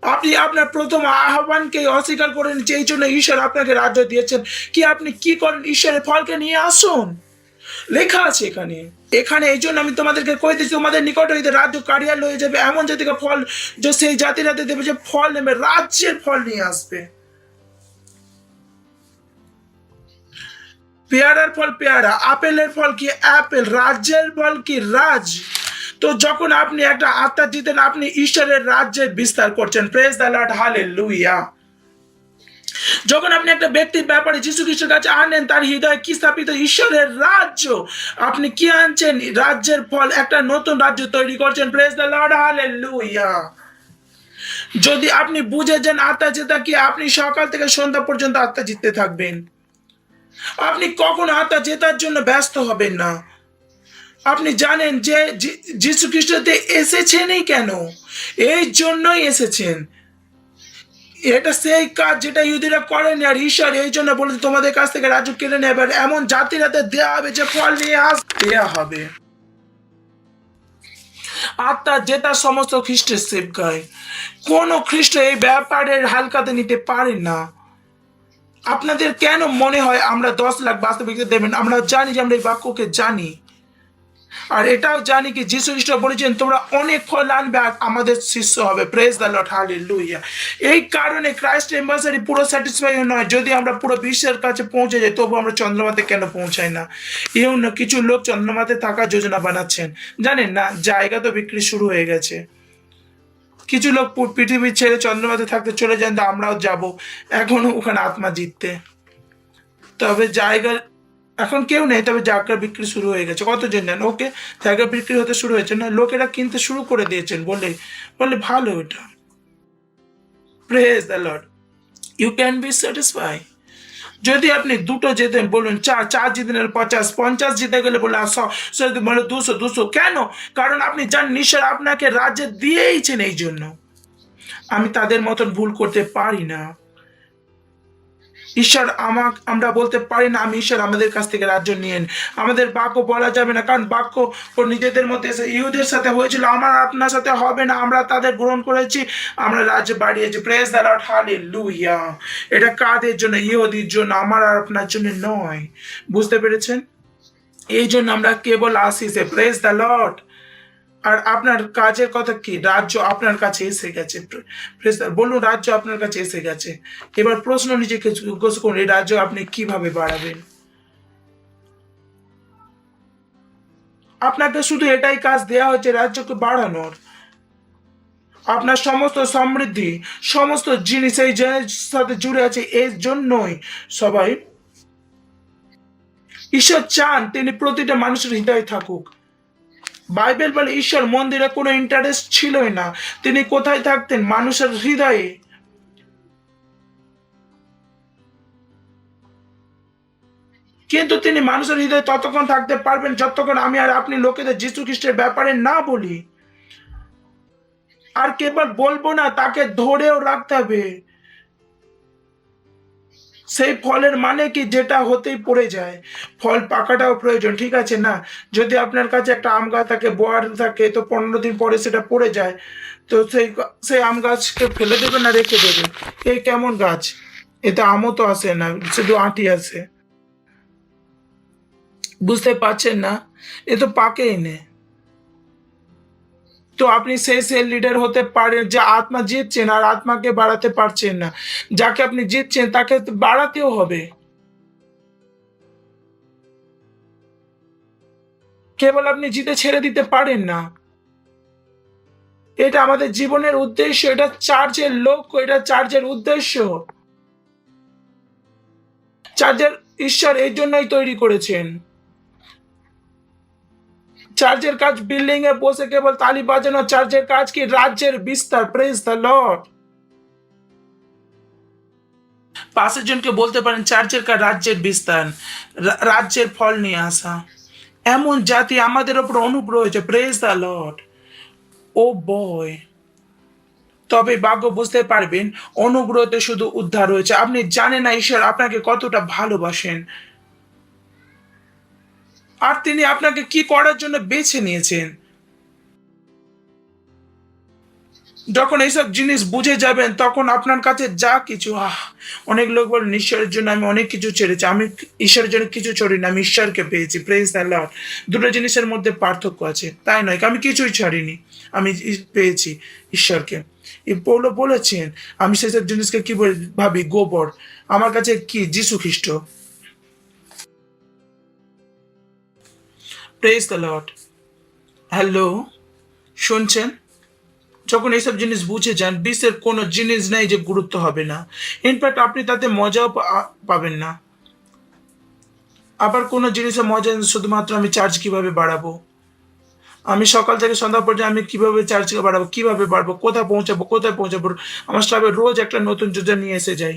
আপনি আপনার প্রথম আহ্বানকে অস্বীকার করে নিচ্ছেন, এই জন্য ঈশ্বর আপনাকে রাজ্য দিয়েছেন। কি আপনি কি করেন? ঈশ্বরের ফলকে নিয়ে আসুন, লেখা আছে এখানে। এই জন্য আমি তোমাদেরকে কই দিচ্ছি, তোমাদের নিকট হইতে রাজ্য কাড়িয়া লয়ে যাবে এমন জাতিকে ফল, যে সেই জাতির হাতে দেবে, যে ফল নেবে, রাজ্যের ফল নিয়ে আসবে। পেয়ারার ফল পেয়ারা, আপেলের ফল কি আপেল, রাজ্যের ফল কি রাজ। তো যখন আপনি একটা আত্মা জিতেন, আপনি ঈশ্বরের রাজ্যের বিস্তার করছেন। Praise the Lord, hallelujah. যখন আপনি একটা ব্যক্তির ব্যাপারে যীশু খ্রিস্টের কাছে আনেন, তার হৃদয়ে কি স্থাপিত? ঈশ্বরের রাজ্য। আপনি কি আনছেন? রাজ্যের ফল, একটা নতুন রাজ্য তৈরি করছেন। Praise the Lord, hallelujah. যদি আপনি বুঝে যান আত্মা জেতা কি, আপনি সকাল থেকে সন্ধ্যা পর্যন্ত আত্মা জিততে থাকবেন। আপনি কখনো আত্মা জেতার জন্য ব্যস্ত হবেন না। আপনি জানেন যে যীশু খ্রিস্টতে এসেছেনই কেন? এই জন্যই এসেছেন। এটা সেই কাজ যেটা ইহুদিরা করেন, আর ঈশ্বর এই জন্য বলেছে তোমাদের কাছ থেকে রাজ্য কেড়ে নেবে, এমন জাতির হাতে দেওয়া হবে যে ফল নিয়ে দেওয়া হবে। আত্মা জেতা সমস্ত খ্রিস্টের সেবকায়। কোন খ্রিস্ট এই ব্যাপারের হালকাতে নিতে পারেন না। আপনাদের কেন মনে হয় আমরা 10 লাখ বাস্তবিক দেবেন? আমরা জানি যে আমরা এই বাক্যকে জানি, আর এটাও জানি কি যীশু খ্রিস্ট বলেছেন তোমরা অনেক ফল আনবে আর আমাদের শিষ্য হবে। Praise the Lord, hallelujah. এই কারণে ক্রাইস্ট এম্বাসেডর পুরো স্যাটিসফাই নয়। যদি আমরা পুরো বিশ্বের কাছে পৌঁছে যাই, তবু আমরা চন্দ্রমাতে কেন পৌঁছাই না? এও না, কিছু লোক চন্দ্রমাতে থাকার যোজনা বানাচ্ছেন, জানেন না? জায়গা তো বিক্রি শুরু হয়ে গেছে। কিছু লোক পৃথিবী ছেড়ে চন্দ্রমাতে থাকতে চলে যান, তো আমরাও যাব এখনো ওখানে আত্মা জিততে। তবে জায়গা এখন কেউ নেই, তবে জায়গা বিক্রি শুরু হয়ে গেছে। কতজন নেন? ওকে, জায়গা বিক্রি হতে শুরু হয়েছে না, লোকেরা কিনতে শুরু করে দিয়েছেন। বলে ভালো এটা। Praise the lord, you can be satisfy. যদি আপনি দুটো যেতেন, বলুন চার জিতেন, 50 জিতে গেলে বলে 100, বলে 200। কেন? কারণ আপনি জানেন ঈশ্বর আপনাকে রাজ্য দিয়েইছেন। এই জন্য আমি তাদের মতন ভুল করতে পারি না। ঈশ্বর আমরা বলতে পারি না আমি ঈশ্বর আমাদের কাছ থেকে রাজ্য নিয়েন। আমাদের বাক্য বলা যাবে না, কারণ বাক্য নিজেদের মধ্যে এসে ইহুদের সাথে হয়েছিল, আমার আপনার সাথে হবে না। আমরা তাদের গ্রহণ করেছি, আমরা রাজ্য বাড়িয়েছি। Praise the Lord, hallelujah. এটা কাদের জন্য? ইহুদির জন্য, আমার আর আপনার জন্য নয়। বুঝতে পেরেছেন? এই জন্য আমরা কেবল আসিছে। Praise the Lord. আর আপনার কাজের কথা কি? রাজ্য আপনার কাছে এসে গেছে। বলুন রাজ্য আপনার কাছে এসে গেছে। এবার প্রশ্ন নিজেকে জিজ্ঞেস করুন, এই রাজ্য আপনি কিভাবে বাড়াবেন? আপনাকে শুধু এটাই কাজ দেয়া হচ্ছে, রাজ্যকে বাড়ানোর। আপনার সমস্ত সমৃদ্ধি, সমস্ত জিনিস এই সাথে জুড়ে আছে। এর জন্যই সবাই ঈশ্বর চান তিনি প্রতিটা মানুষের হৃদয়ে থাকুক। বাইবেল বলে ঈশ্বর মন্দিরে কোনো ইন্টারেস্ট ছিলই না। তিনি কোথায় থাকতেন? মানুষের হৃদয়ে। কিন্তু তিনি মানুষের হৃদয়ে ততক্ষণ থাকতে পারবেন যতক্ষণ আমি আর আপনি লোকেদের যীশু খ্রিস্টের ব্যাপারে না বলি। আর কেবল বলবো না, তাকে ধরেও রাখতে হবে। সেই ফলের মানে কি? যেটা হতেই পড়ে যায়। ফল পাকাটাও প্রয়োজন, ঠিক আছে না? যদি আপনার কাছে একটা আম গাছ থাকে, বোয়ার থাকে, তো 15 দিন পরে সেটা পড়ে যায়, তো সেই আম গাছকে ফেলে দেবেন না রেখে দেবেন? এই কেমন গাছ? এতে আমও তো আসে না, শুধু আঁটি আছে। বুঝতে পারছেন না? এ তো পাকেই নে। তো আপনি সেই সেল লিডার হতে পারেন যে আত্মা জিতছেন আর আত্মাকে বাড়াতে পারছেন না। যাকে আপনি জিতছেন তাকে তো বাড়াতেও হবে। কেবল আপনি জিতে ছেড়ে দিতে পারেন না। এটা আমাদের জীবনের উদ্দেশ্য, এটা চার্চের লক্ষ্য, এটা চার্চের উদ্দেশ্য। চার্চের ঈশ্বর এই জন্যই তৈরি করেছেন। চার্চের কাজ বিল্ডিং এ বসে কেবল তালি বাজানো, চার্চের কাজ কি রাজ্যের বিস্তার। Praise the lord. পাঁচের জনকে বলতে পারেন চার্চের কাজ রাজ্যের বিস্তার, রাজ্যের ফল নিয়ে আসা। এমন জাতি আমাদের উপর অনুগ্রহ হয়েছে। Praise the Lord. Oh boy, তবে ভাগ্য বুঝতে পারবেন অনুগ্রহতে শুধু উদ্ধার হয়েছে। আপনি জানেন না ঈশ্বর আপনাকে কতটা ভালোবাসেন আর তিনি আপনাকে কি করার জন্য বেছে নিয়েছেন। যখন এইসব জিনিস বুঝে যাবেন তখন আপনার কাছে যা কিছু অনেক লোক বলেন ঈশ্বরের জন্য আমি অনেক কিছু ছেড়েছি। আমি ঈশ্বরের জন্য কিছু ছাড়ি না, আমি ঈশ্বরকে পেয়েছি। Praise the lord. দুটো জিনিসের মধ্যে পার্থক্য আছে, তাই নয় আমি কিছুই ছাড়িনি, আমি পেয়েছি ঈশ্বরকে। পৌলো বলেছেন আমি সেসব জিনিসকে কি ভাবি, গোবর। আমার কাছে কি যীশু খ্রিস্ট। Praise the Lord. হ্যালো, শুনছেন? যখন এইসব জিনিস বুঝে যান, বিশ্বের কোনো জিনিস নেই যে গুরুত্ব হবে না। ইনফ্যাক্ট আপনি তাতে মজাও পাবেন না। আবার কোনো জিনিসের মজা শুধুমাত্র আমি চার্জ কিভাবে বাড়াবো, আমি সকাল থেকে সন্ধ্যা পর্যন্ত আমি কিভাবে চার্জকে বাড়াবো, কিভাবে বাড়বো, কোথায় পৌঁছাবো। আমার স্টাফে রোজ একটা নতুন যোজনা নিয়ে এসে যাই।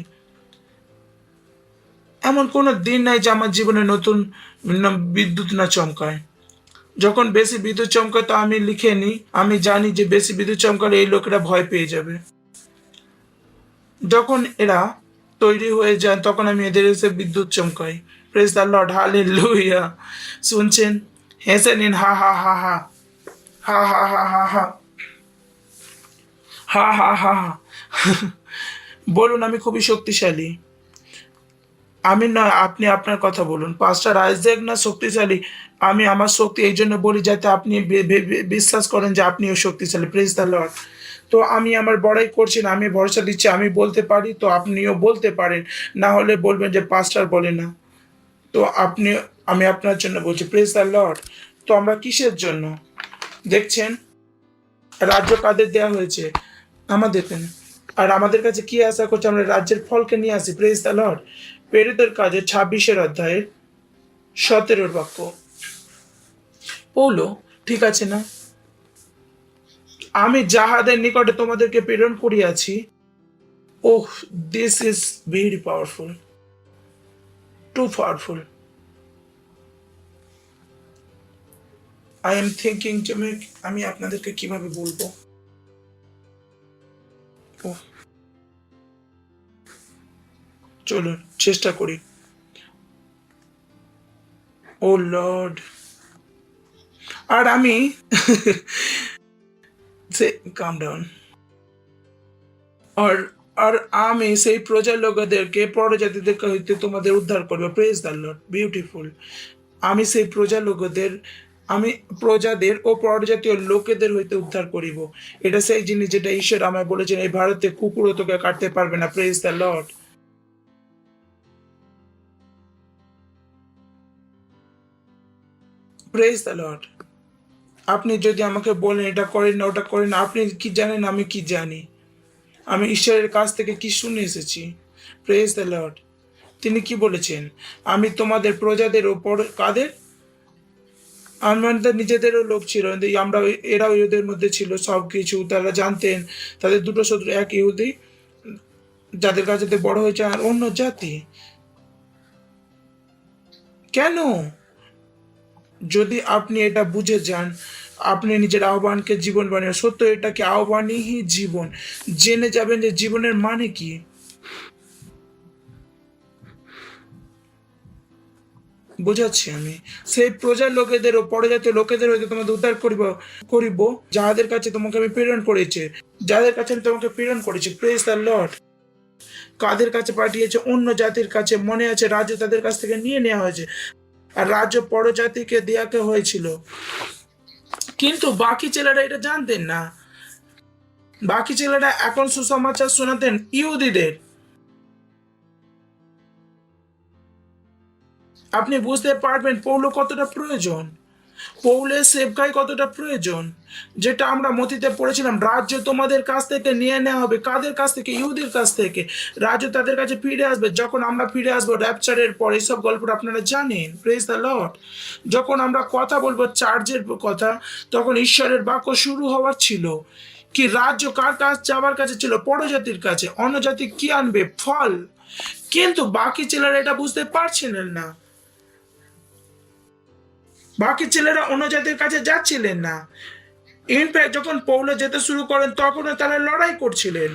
এমন কোনো দিন নাই যে আমার জীবনে নতুন বিদ্যুৎ না চমকায়। যখন বেশি বিদ্যুৎ চমকায় তা আমি লিখে নিই। আমি জানি যে বেশি বিদ্যুৎ চমকালে এই লোকেরা ভয় পেয়ে যাবে। যখন এরা তৈরি হয়ে যায় তখন আমি এদের এসে বিদ্যুৎ চমকাই। Praise the Lord. হালেলুয়া। শুনছেন? হেসে নিন। হা হা হা হা হা হা হা হা হা হা হা হা হা। বলুন আমি খুবই শক্তিশালী। আমি না, আপনি আপনার কথা বলুন। পাস্টার আইজ্যাক না শক্তিশালী। আমি আমার শক্তি এই জন্য বলি যাতে আপনি বিশ্বাস করেন যে আপনিও শক্তিশালী। Praise the lord. তো আমি আমার বড়াই করছি না, আমি ভরসা দিচ্ছি আমি বলতে পারি, তো আপনিও বলতে পারেন। না হলে বলবেন যে পাস্টার বলে না। তো আমি আপনার জন্য বলছি। Praise the lord. তো আমরা কিসের জন্য দেখছেন? রাজ্য কাদের দেওয়া হয়েছে? আমাদের। আর আমাদের কাছে কি আশা করছে? আমরা রাজ্যের ফলকে নিয়ে আসি। Praise the Lord. প্রেরিতের কাজে 26 অধ্যায়ের 17 বাক্য। পৌলো ঠিক আছে না? আমি যাহাদের নিকটে তোমাদেরকে প্রেরণ করিয়াছি। Oh, this is very powerful, too powerful. I am thinking যে আমি আপনাদেরকে কিভাবে বলবো। চলুন চেষ্টা করি। ও লর্ড। আর আমি কাম ডাউন। আর আমি সেই প্রজার লোকেদেরকে পরজাতিদের হইতে তোমাদের উদ্ধার করবো। Praise the lord. বিউটিফুল। আমি সেই আমি প্রজাদের ও পরজাতীয় লোকেদের হইতে উদ্ধার করিব। এটা সেই জিনিস যেটা ঈশ্বর আমায় বলেছেন, এই ভারতে কুকুরও তোকে কাটতে পারবে না। Praise the lord. Praise the lord. আপনি যদি আমাকে বলেন এটা করেন না, ওটা করেন না, আপনি কি জানেন আমি কি জানি? আমি ঈশ্বরের কাছ থেকে কি শুনে এসেছি। Praise the lord. তিনি কি বলেছেন? আমি তোমাদের প্রজাদের ওপর কাদের? আমাদের নিজেদেরও লোক ছিল, এরাও ইহুদের মধ্যে ছিল। সব কিছু তারা জানতেন। তাদের দুটো শত্রু, এক ইহুদি যাদের কাছে বড় হয়েছে আর অন্য জাতি। কেন? যদি আপনি এটা বুঝে যান, আপনি নিজের আহ্বানকে জীবন বানিয়ে সত্য এটাকে আহ্বানই জীবন জেনে যাবেন যে জীবনের মানে কি। বুঝাচ্ছি আমি। সেই প্রজার লোকেদের ও পরজাতীয় লোকেদের হইতে তোমাদের উদ্ধার করিব যাহাদের কাছে তোমাকে আমি প্রেরণ করেছি। Praise the Lord. কাদের কাছে পাঠিয়েছে? অন্য জাতির কাছে। মনে আছে রাজ্য তাদের কাছ থেকে নিয়ে নেওয়া হয়েছে, আর রাজ্য পরজাতিকে দেওয়া হয়েছিল। কিন্তু বাকি ছেলেরা এটা জানতেন না। বাকি ছেলেরা এখন সুসমাচার শোনাতেন ইহুদিদের। আপনি বুঝতে পারবেন পৌল কতটা প্রয়োজন, পৌলের সেবকাই কতটা প্রয়োজন। যেটা আমরা মথিতে পড়েছিলাম, রাজ্য তোমাদের কাছ থেকে নিয়ে নেওয়া হবে। কাদের কাছ থেকে? ইহুদির কাছ থেকে। রাজ্য তাদের কাছে ফিরে আসবে যখন আমরা ফিরে আসবো র্যাপচারের পর। এইসব গল্পটা আপনারা জানেন। Praise the lord. যখন আমরা কথা বলবো চার্চের কথা, তখন ঈশ্বরের বাক্য শুরু হওয়ার ছিল। কি রাজ্য কার কাছে যাওয়ার কাছে ছিল? পরজাতির কাছে। অন্য জাতি কি আনবে? ফল। কিন্তু বাকি ছেলেরা এটা বুঝতে পারছিলেন না। বাকি ছেলেরা অন্য জাতির কাছে যাচ্ছিলেন না। ইনফ্যাক্ট যখন পৌল যেতে শুরু করেন তখনও তারা লড়াই করছিলেন।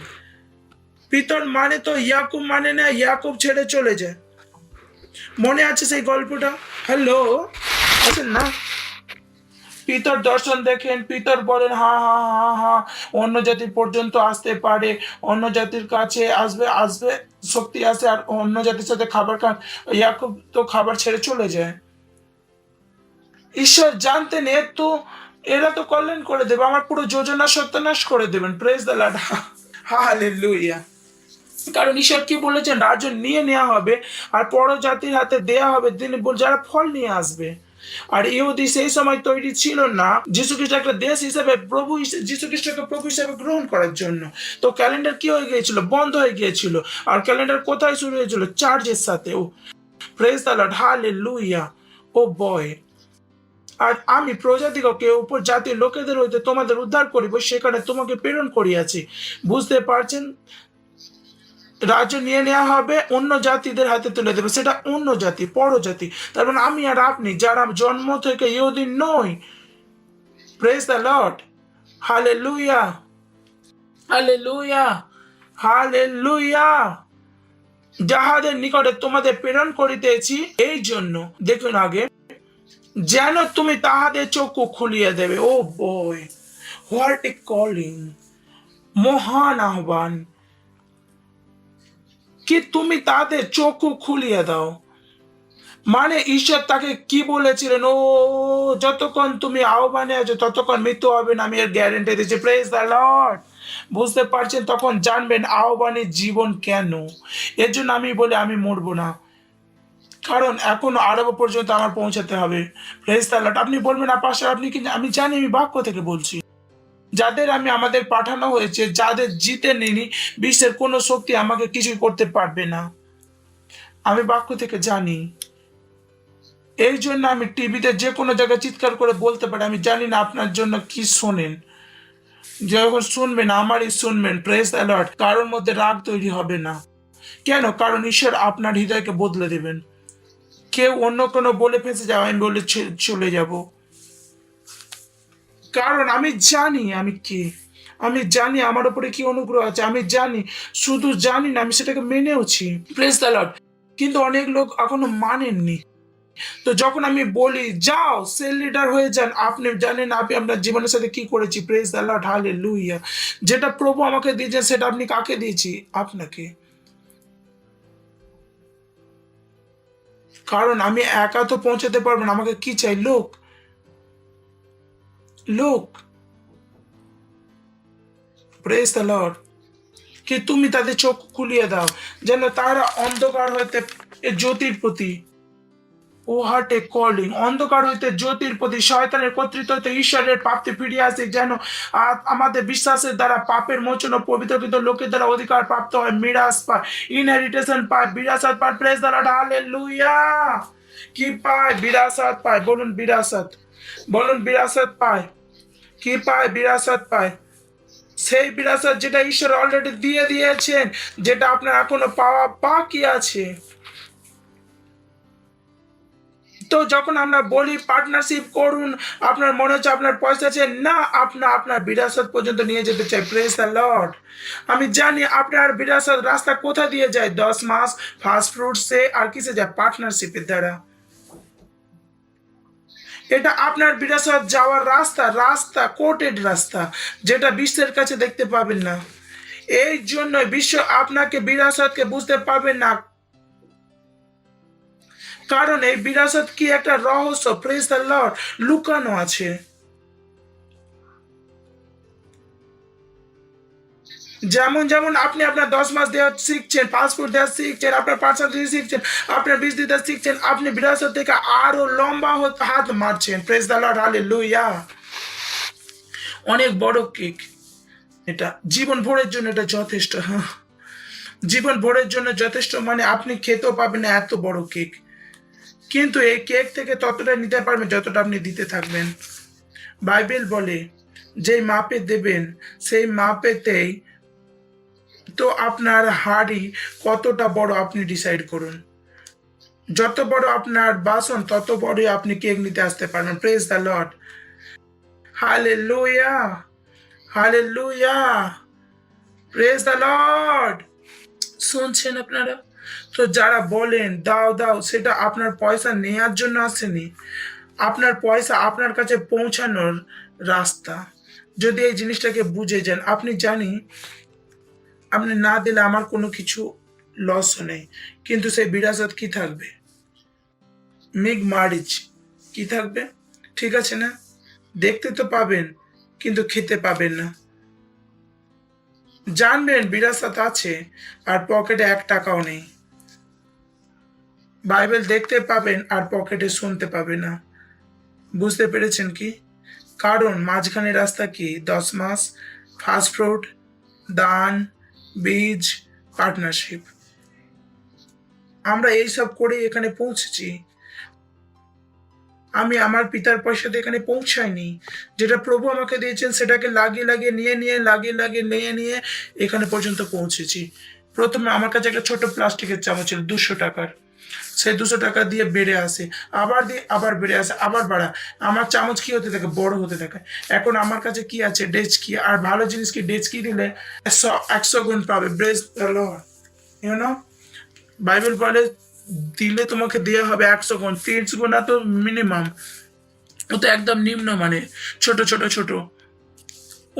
পিতর মানে তো ইয়াকুব মানে না, ইয়াকুব ছেড়ে চলে যায়। মনে আছে সেই গল্পটা? হ্যালো, আছেন না? পিতর দর্শন দেখেন, পিতর বলেন হা হা হা হা, অন্য জাতি পর্যন্ত আসতে পারে, অন্য জাতির কাছে আসবে, আসবে শক্তি আসে, আর অন্য জাতির সাথে খাবার খান। ইয়াকুব তো খাবার ছেড়ে চলে যায়। ঈশ্বর জানতেন এরা তো কল্যাণ করে দেবে, আমার পুরো যোজনা সত্যানাশ করে দেবেন। Praise the Lord, hallelujah. কারণ ঈশ্বর কি বলেছেন? রাজ্য নিয়ে নেওয়া হবে আর পরজাতির হাতে দেয়া হবে তিনি যারা ফল নিয়ে আসবে। আর ইহুদি সেই সময় তৈরি ছিল না যীশু খ্রিস্ট একটা দেশ হিসেবে যীশু খ্রিস্টকে প্রভু হিসেবে গ্রহণ করার জন্য। তো ক্যালেন্ডার কি হয়ে গিয়েছিল? বন্ধ হয়ে গিয়েছিল। আর ক্যালেন্ডার কোথায় শুরু হয়েছিল? চার্চের সাথে। ও প্রেজ দ্য লর্ড, হালেলুয়া। ও বয়, আর আমি প্রজাতিকে উপর জাতির লোকেদের হইতে তোমাদের উদ্ধার করিব, সেখানে তোমাকে প্রেরণ করিয়াছি। বুঝতে পারছেন? রাজ্য নিয়ে নেওয়া হবে, অন্য জাতিদের হাতে তুলে দেবে। সেটা অন্য জাতি, পরজাতি। তার মানে আমি আর আপনি যারা জন্ম থেকে ইহুদি নই। Praise the Lord, hallelujah, hallelujah, hallelujah. যাহাদের নিকটে তোমাদের প্রেরণ করিতেছি এই জন্য, দেখুন আগে, যেন তুমি তাহাদের চক্ষু খুলিয়ে দেবে। ও বয়, হোয়াট এ কলিং! মহান আহ্বান কি তুমি তাদের চক্ষু খুলিয়ে দাও। মানে ঈশ্বর তাকে কি বলেছিলেন? ও যতক্ষণ তুমি আহ্বানে আছো ততক্ষণ মৃত্যু হবে না, আমি এর গ্যারেন্টি দিচ্ছি। Praise the lord. বুঝতে পারছেন? তখন জানবেন আহ্বানের জীবন কেন। এর জন্য আমি বলি আমি মরবো না, কারণ এখন আরব পর্যন্ত আমার পৌঁছাতে হবে। Praise the lord. আপনি বলবেন পাশে আপনি কি? আমি জানি, আমি বাক্য থেকে বলছি। যাদের আমাদের পাঠানো হয়েছে, যাদের জিতে নিনি, বিশ্বের কোনো শক্তি আমাকে কিছুই করতে পারবে না। আমি বাক্য থেকে জানি। এই জন্য আমি টিভিতে যে কোনো জায়গায় চিৎকার করে বলতে পারি। আমি জানি না আপনার জন্য কি শোনেন, যখন শুনবেন আমারই শুনবেন। Praise the lord. কারোর মধ্যে রাগ তৈরি হবে না। কেন? কারণ ঈশ্বর আপনার হৃদয়কে বদলে দেবেন। কেউ অন্য কোনো বলে ফেঁসে যাও, আমি বলে চলে যাব। কারণ আমি জানি আমি কি, আমি জানি আমার উপরে কি অনুগ্রহ আছে, আমি জানি। শুধু জানি না, আমি সেটাকে মেনেওছি। Praise the Lord. কিন্তু অনেক লোক এখনো মানেননি। তো যখন আমি বলি যাও সেল লিডার হয়ে যান, আপনি জানেন আপনি আপনার জীবনের সাথে কি করেছি। Praise the Lord, hallelujah. যেটা প্রভু আমাকে দিয়েছেন সেটা আপনি কাকে দিয়েছি? আপনাকে। কারণ আমি একা তো পৌঁছাতে পারবো না। আমাকে কি চাই? লোক, লোক। Praise the lord. কি তুমি তাদের চোখ খুলিয়ে দাও যেন তারা অন্ধকার হইতে জ্যোতির প্রতি, ও হার্ট এ কলিং, অন্ধকার হইতে জ্যোতির প্রতি, শয়তানের কর্তৃত্ব হইতে ঈশ্বরের প্রাপ্তি ফিরিয়ে আসে, যেন আমাদের বিশ্বাসের দ্বারা পাপের মোচন ও পবিত্রকৃত লোকের দ্বারা অধিকার প্রাপ্ত হয়, মিরাস পায়, ইনহেরিটেশন পায়, বিরাসত পায়। Praise the Lord, hallelujah. কি পায়? বিরাসত পায়। বলুন বিরাসত, বলুন বিরাসত পায়। কি পায়? বিরাসত পায়। সেই বিরাসত যেটা ঈশ্বর অলরেডি দিয়ে দিয়েছেন, যেটা আপনার এখনো পাওয়া বাকি আছে। তো যখন আমরা বলি পার্টনারশিপ করুন, আপনার মনে হচ্ছে আপনার পয়সা আছে, না, আপনার বিরাসত পর্যন্ত নিয়ে যেতে চাই। Praise the lord. আমি জানি আপনার বিরাসত রাস্তা কোথা দিয়ে যায়? 10 মাস ফাস্ট ফ্রুটসে আর কিসে যায়? পার্টনারশিপের দ্বারা। এটা আপনার বিরাসত যাওয়ার রাস্তা, কোর্টেড রাস্তা, যেটা বিশ্বের কাছে দেখতে পাবেন না। এই জন্য বিশ্ব আপনাকে বিরাসতকে বুঝতে পারবে না, কারণ এই বিরাসত কি একটা রহস্য, প্রেজ দ্য লর্ড, লুকানো আছে। যেমন যেমন আপনি আপনার 10 মাস দেওয়া শিখছেন, পাসপোর্ট দেওয়া শিখছেন, আপনার পার্সোনালিটি শিখছেন, আপনার বিজ দিতে শিখছেন, আপনি বিরাসত থেকে আরো লম্বা হাত মারছেন। Praise the Lord, hallelujah. অনেক বড় কেক এটা, জীবন ভরের জন্য এটা যথেষ্ট। হ্যাঁ, জীবন ভরের জন্য যথেষ্ট, মানে আপনি খেতেও পাবেন না এত বড় কেক, কিন্তু এই কেক থেকে ততটা নিতে পারবেন যতটা আপনি দিতে থাকবেন। বাইবেল বলে যেই মাপে দেবেন সেই মাপেতেই তো আপনার হাড়ি কতটা বড় আপনি ডিসাইড করুন। যত বড় আপনার বাসন তত বড়ই আপনি কেক নিতে আসতে পারবেন। Praise the Lord, hallelujah, hallelujah, praise the Lord. শুনছেন আপনারা? তো যারা বলেন দাও দাও, সেটা আপনার পয়সা নেওয়ার জন্য আসেনি, আপনার পয়সা আপনার কাছে পৌঁছানোর রাস্তা। যদি এই জিনিসটাকে বুঝে যান, আপনি জানি আপনি না দিলে আমার কোনো কিছু লস নেই, কিন্তু সেই বিরাসত কি থাকবে? মিগ মারিচ কি থাকবে? ঠিক আছে না? দেখতে তো পাবেন কিন্তু খেতে পাবেন না। জানবেন বিরাসত আছে আর পকেটে 1 টাকাও নেই। বাইবেল দেখতে পাবেন আর পকেটে শুনতে পাবে না। বুঝতে পেরেছেন কি? কারণ মাঝখানে রাস্তা কি? 10 মাস, ফাস্ট ফ্রুট, দান, বীজ, পার্টনারশিপ। আমরা এইসব করে এখানে পৌঁছেছি। আমি আমার পিতার পয়সাতে এখানে পৌঁছাইনি। যেটা প্রভু আমাকে দিয়েছেন সেটাকে লাগিয়ে লাগিয়ে নিয়ে এখানে পর্যন্ত পৌঁছেছি। প্রথমে আমার কাছে একটা ছোট প্লাস্টিকের চামচ ছিল 200 টাকার, সেই 200 টাকা দিয়ে বেড়ে আসে, আবার দিয়ে আবার বেড়ে আসে, আবার বাড়া। আমার চামচ কি হতে থাকে? বড় হতে থাকে। এখন আমার কাছে কি আছে? ডেচকি। আর ভালো জিনিস কি, ডেচকি দিলে 100 গুণ পাবে। Praise the lord. You know, Bible বলে দিলে তোমাকে দেওয়া হবে 100 গুণ, 30 গুণ তো মিনিমাম। ও তো একদম নিম্ন, মানে ছোট ছোট ছোট।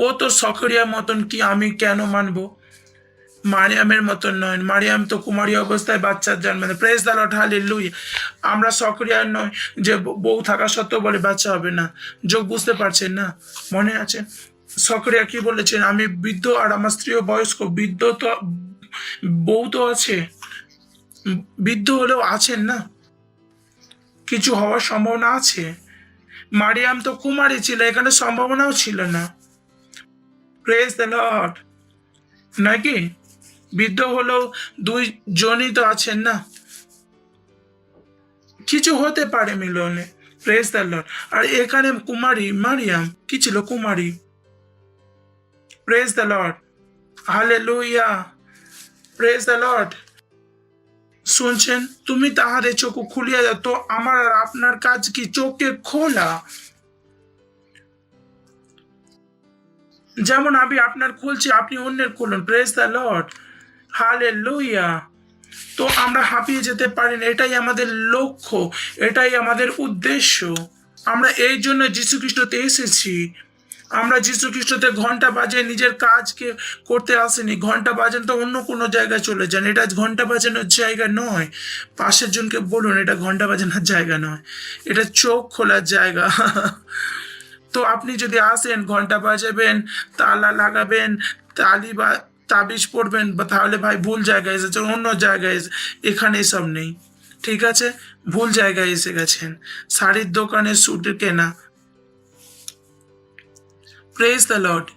ও তো সখরিয়ার মতন, কি আমি কেন মানবো? মারিয়ামের মতন নয়। মারিয়াম তো কুমারী অবস্থায় বাচ্চার জন্ম। Praise the Lord, hallelujah. আমরা সক্রিয়ার নয় যে বউ থাকা সত্ত্বেও বলে বাচ্চা হবে না। যোগ বুঝতে পারছেন না? মনে আছে সক্রিয়া কি বলেছেন? আমি বৃদ্ধ আর আমার স্ত্রীও বয়স্ক। বৃদ্ধ তো, বউ তো আছে, বৃদ্ধ হলেও আছেন না, কিছু হওয়ার সম্ভাবনা আছে। মারিয়াম তো কুমারী ছিল, এখানে সম্ভাবনাও ছিল না। প্রেজ দ্য লর্ড, নাকি? বৃদ্ধ হলেও 2 জনই তো আছেন না, কিছু হতে পারে মিলনে। Praise the Lord. আর এখানে কুমারী মারিয়াম কি ছিল? কুমারী। Praise the Lord, hallelujah, praise the Lord. শুনছেন? তুমি তাহাদের চোখ খুলিয়া দাও। তো আমার আর আপনার কাজ কি? চোখকে খোলা। যেমন আমি আপনার খুলছি, আপনি অন্যের খুলুন। Praise the Lord, hallelujah. তো আমরা হাঁপিয়ে যেতে পারি না। এটাই আমাদের লক্ষ্য, এটাই আমাদের উদ্দেশ্য। আমরা এই জন্য যীশু খ্রিস্টতে এসেছি। আমরা যীশু খ্রিস্টতে ঘন্টা বাজে নিজের কাজকে করতে আসেনি। ঘন্টা বাজেন তো অন্য কোনো জায়গায় চলে যান। এটা ঘন্টা বাজানোর জায়গা নয়। পাশের জনকে বলুন এটা ঘন্টা বাজানোর জায়গা নয়, এটা চোখ খোলার জায়গা। তো আপনি যদি আসেন, ঘন্টা বাজাবেন, তালা লাগাবেন, তাবিজ পড়বেন, তাহলে ভাই ভুল জায়গায় এসেছেন, অন্য জায়গায় এখানে এসব নেই। ঠিক আছে? ভুল জায়গায় এসে গেছেন। শাড়ির দোকানে স্যুট কেনা। Praise the lord.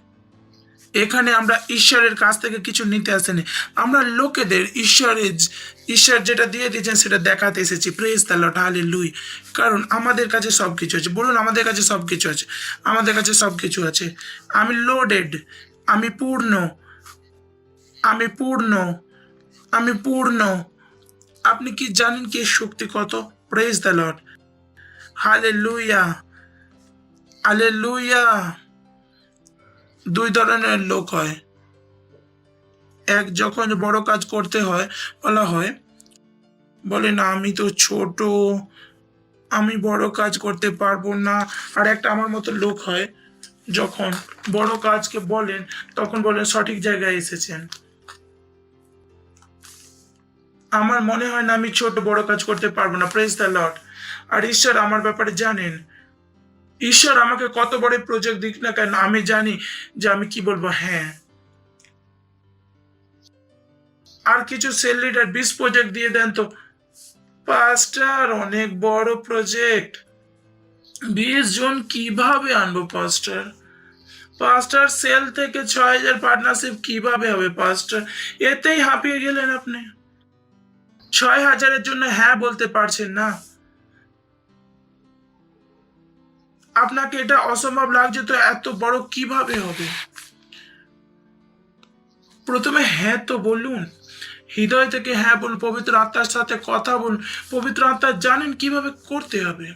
এখানে আমরা ঈশ্বরের কাছ থেকে কিছু নিতে আসেনি, আমরা লোকেদের ঈশ্বর যেটা দিয়ে দিয়েছেন সেটা দেখাতে এসেছি। Praise the Lord, hallelujah. কারণ আমাদের কাছে সবকিছু আছে। বলুন আমাদের কাছে সবকিছু আছে। আমাদের কাছে সবকিছু আছে। আমি লোডেড, আমি পূর্ণ, আমি পূর্ণ, আমি পূর্ণ। আপনি কি জানেন কি শক্তি কত? Praise the Lord, hallelujah, hallelujah. 2 ধরনের লোক হয়। এক, যখন বড় কাজ করতে হয় বলা হয়, বলে না আমি তো ছোট, আমি বড় কাজ করতে পারবো না। আর একটা আমার মতো লোক হয়, যখন বড় কাজকে বলেন তখন বলেন সঠিক জায়গায় এসেছেন। আমার মনে হয় না আমি ছোট বড় কাজ করতে পারবো না, প্রেজ দ্য লর্ড। আর ঈশ্বর আমার ব্যাপারে জানেন, ঈশ্বর আমাকে কত বড় প্রজেক্ট দিক না কেন আমি জানি যে আমি কি বলবো হ্যাঁ। আর কিছু সেল লিডার 20 প্রজেক্ট দিয়ে দেন তো, পাস্টার অনেক বড় প্রজেক্ট, 20 জন কিভাবে আনবো পাস্টার? পাস্টার সেল থেকে 6000 পার্টনারশিপ কিভাবে হবে পাস্টার? এতেই হাঁপিয়ে গেলেন আপনি, 6000-এর জন্য হ্যাঁ বলতে পারছেন না। আপনাকে এটা অসম্ভব লাগছে তো এত বড় কিভাবে হবে? প্রথমে হ্যাঁ তো বলুন, হৃদয় থেকে হ্যাঁ বলুন, পবিত্র আত্মার সাথে কথা বলুন। পবিত্র আত্মা জানেন কিভাবে করতে হবে।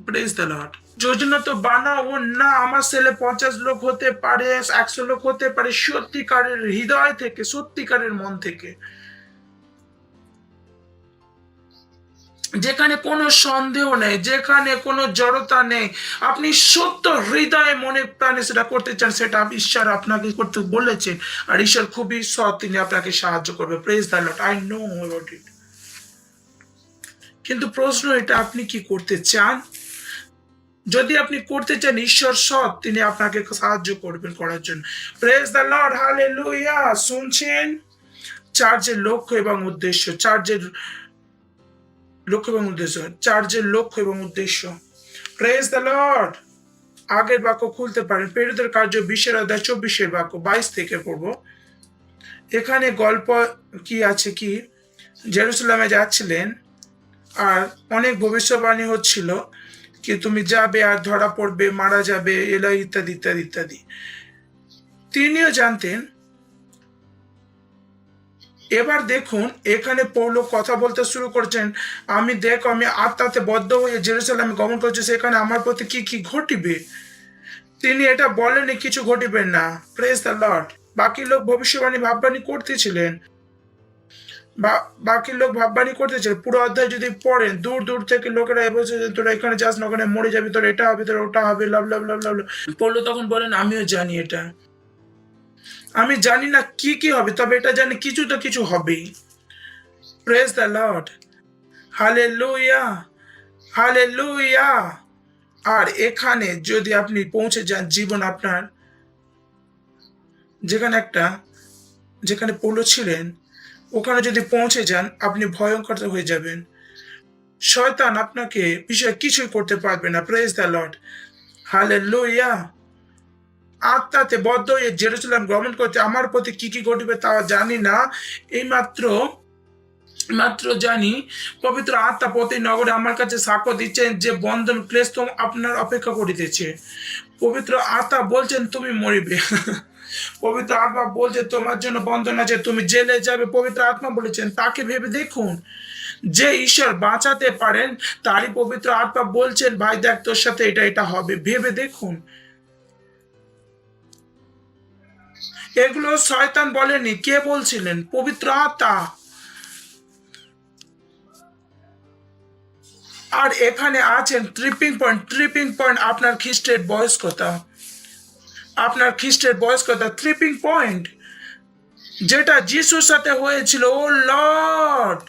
Praise the Lord. যোজনা তো বানাও না আমার ছেলে 50 লোক হতে পারে, 100 লোক হতে পারে, সত্যিকারের হৃদয় থেকে, সত্যিকারের মন থেকে, যেখানে কোনো সন্দেহ নেই, যেখানে কোনো জড়তা নেই, আপনি সত্য হৃদয়ে মনে প্রাণে সেটা করতে চান, সেটা ঈশ্বর আপনাকে করতে বলেছেন। আর ঈশ্বর খুবই সৎ, তিনি আপনাকে সাহায্য করবে। Praise the lord, I know about it. কিন্তু প্রশ্ন এটা, আপনি কি করতে চান? যদি আপনি করতে চান, ঈশ্বর সৎ, তিনি আপনাকে সাহায্য করবেন করার জন্য। Praise the Lord, hallelujah. শুনছেন? চার্চের লক্ষ্য এবং উদ্দেশ্য, চার্চের লক্ষ্য এবং উদ্দেশ্য, চার্চের লক্ষ্য এবং উদ্দেশ্য। Praise the lord. আগের বাক্য খুলতে পারেন, প্রেরিতের কার্য 20-24 বাক্য 22 থেকে পড়বো। এখানে গল্প কি আছে কি, জেরুজালেমে যাচ্ছিলেন আর অনেক ভবিষ্যবাণী হচ্ছিল কি তুমি যাবে আর ধরা পড়বে, মারা যাবে, এলা ইত্যাদি ইত্যাদি ইত্যাদি। তিনিও জানতেন। এবার দেখুন এখানে পৌল কথা বলতে শুরু করছেন, আমি আত্মাতে বদ্ধ হয়ে জেরুজালেমে গমন করছি, সেখানে আমার প্রতি কি কি ঘটিবে। তিনি এটা বলেনি কিছু ঘটিবে না। Praise the lord. বাকি লোক ভবিষ্যবাণী ভাববাণী করতেছিলেন, পুরো অধ্যায় যদি পড়েন, দূর দূর থেকে লোকেরা বলছে তোরা এখানে যাস না, ওখানে মরে যাবি, তোরা এটা হবে, তোরা ওটা হবে, লাভ লাভ লাভ লাভ। পড়লো তখন বলেন আমিও জানি এটা, আমি জানি না কি কি হবে, তবে এটা জানি কিছু তো কিছু হবেই। Praise the Lord, hallelujah hallelujah. আর এখানে যদি আপনি পৌঁছে যান, জীবন আপনার যেখানে পৌল ছিলেন ওখানে যদি পৌঁছে যান, আপনি ভয়ঙ্কর হয়ে যাবেন। শয়তান আপনাকে বিষয় কিছুই করতে পারবে না। Praise the Lord, hallelujah. আত্মাতে বদ্ধ হয়ে জেরুজালেম গমন করতে আমার প্রতি কি কি ঘটবে তা জানি না, এই মাত্র জানি পবিত্র আত্মা প্রতি নগরে আমার কাছে সাক্ষ্য দিচ্ছেন যে বন্ধন ক্লেশ তো আপনার অপেক্ষা করিতেছে। পবিত্র আত্মা বলছেন তুমি মরিবে, পবিত্র আত্মা বলছে তোমার জন্য বন্ধন আছে, তুমি জেলে যাবে। পবিত্র আত্মা বলেছেন, তাকে ভেবে দেখুন, যে ঈশ্বর বাঁচাতে পারেন তারই পবিত্র আত্মা বলছেন ভাই দেখ তোর সাথে এটা এটা হবে। ভেবে দেখুন, এগুলো শয়তান বলেনি, কে বলছিলেন? পবিত্র আত্মা। আর এখানে আছেন ট্রিপিং পয়েন্ট, আপনার খ্রিস্টের বয়স কথা, ট্রিপিং পয়েন্ট, যেটা যিশুর সাথে হয়েছিল। ও লর্ড,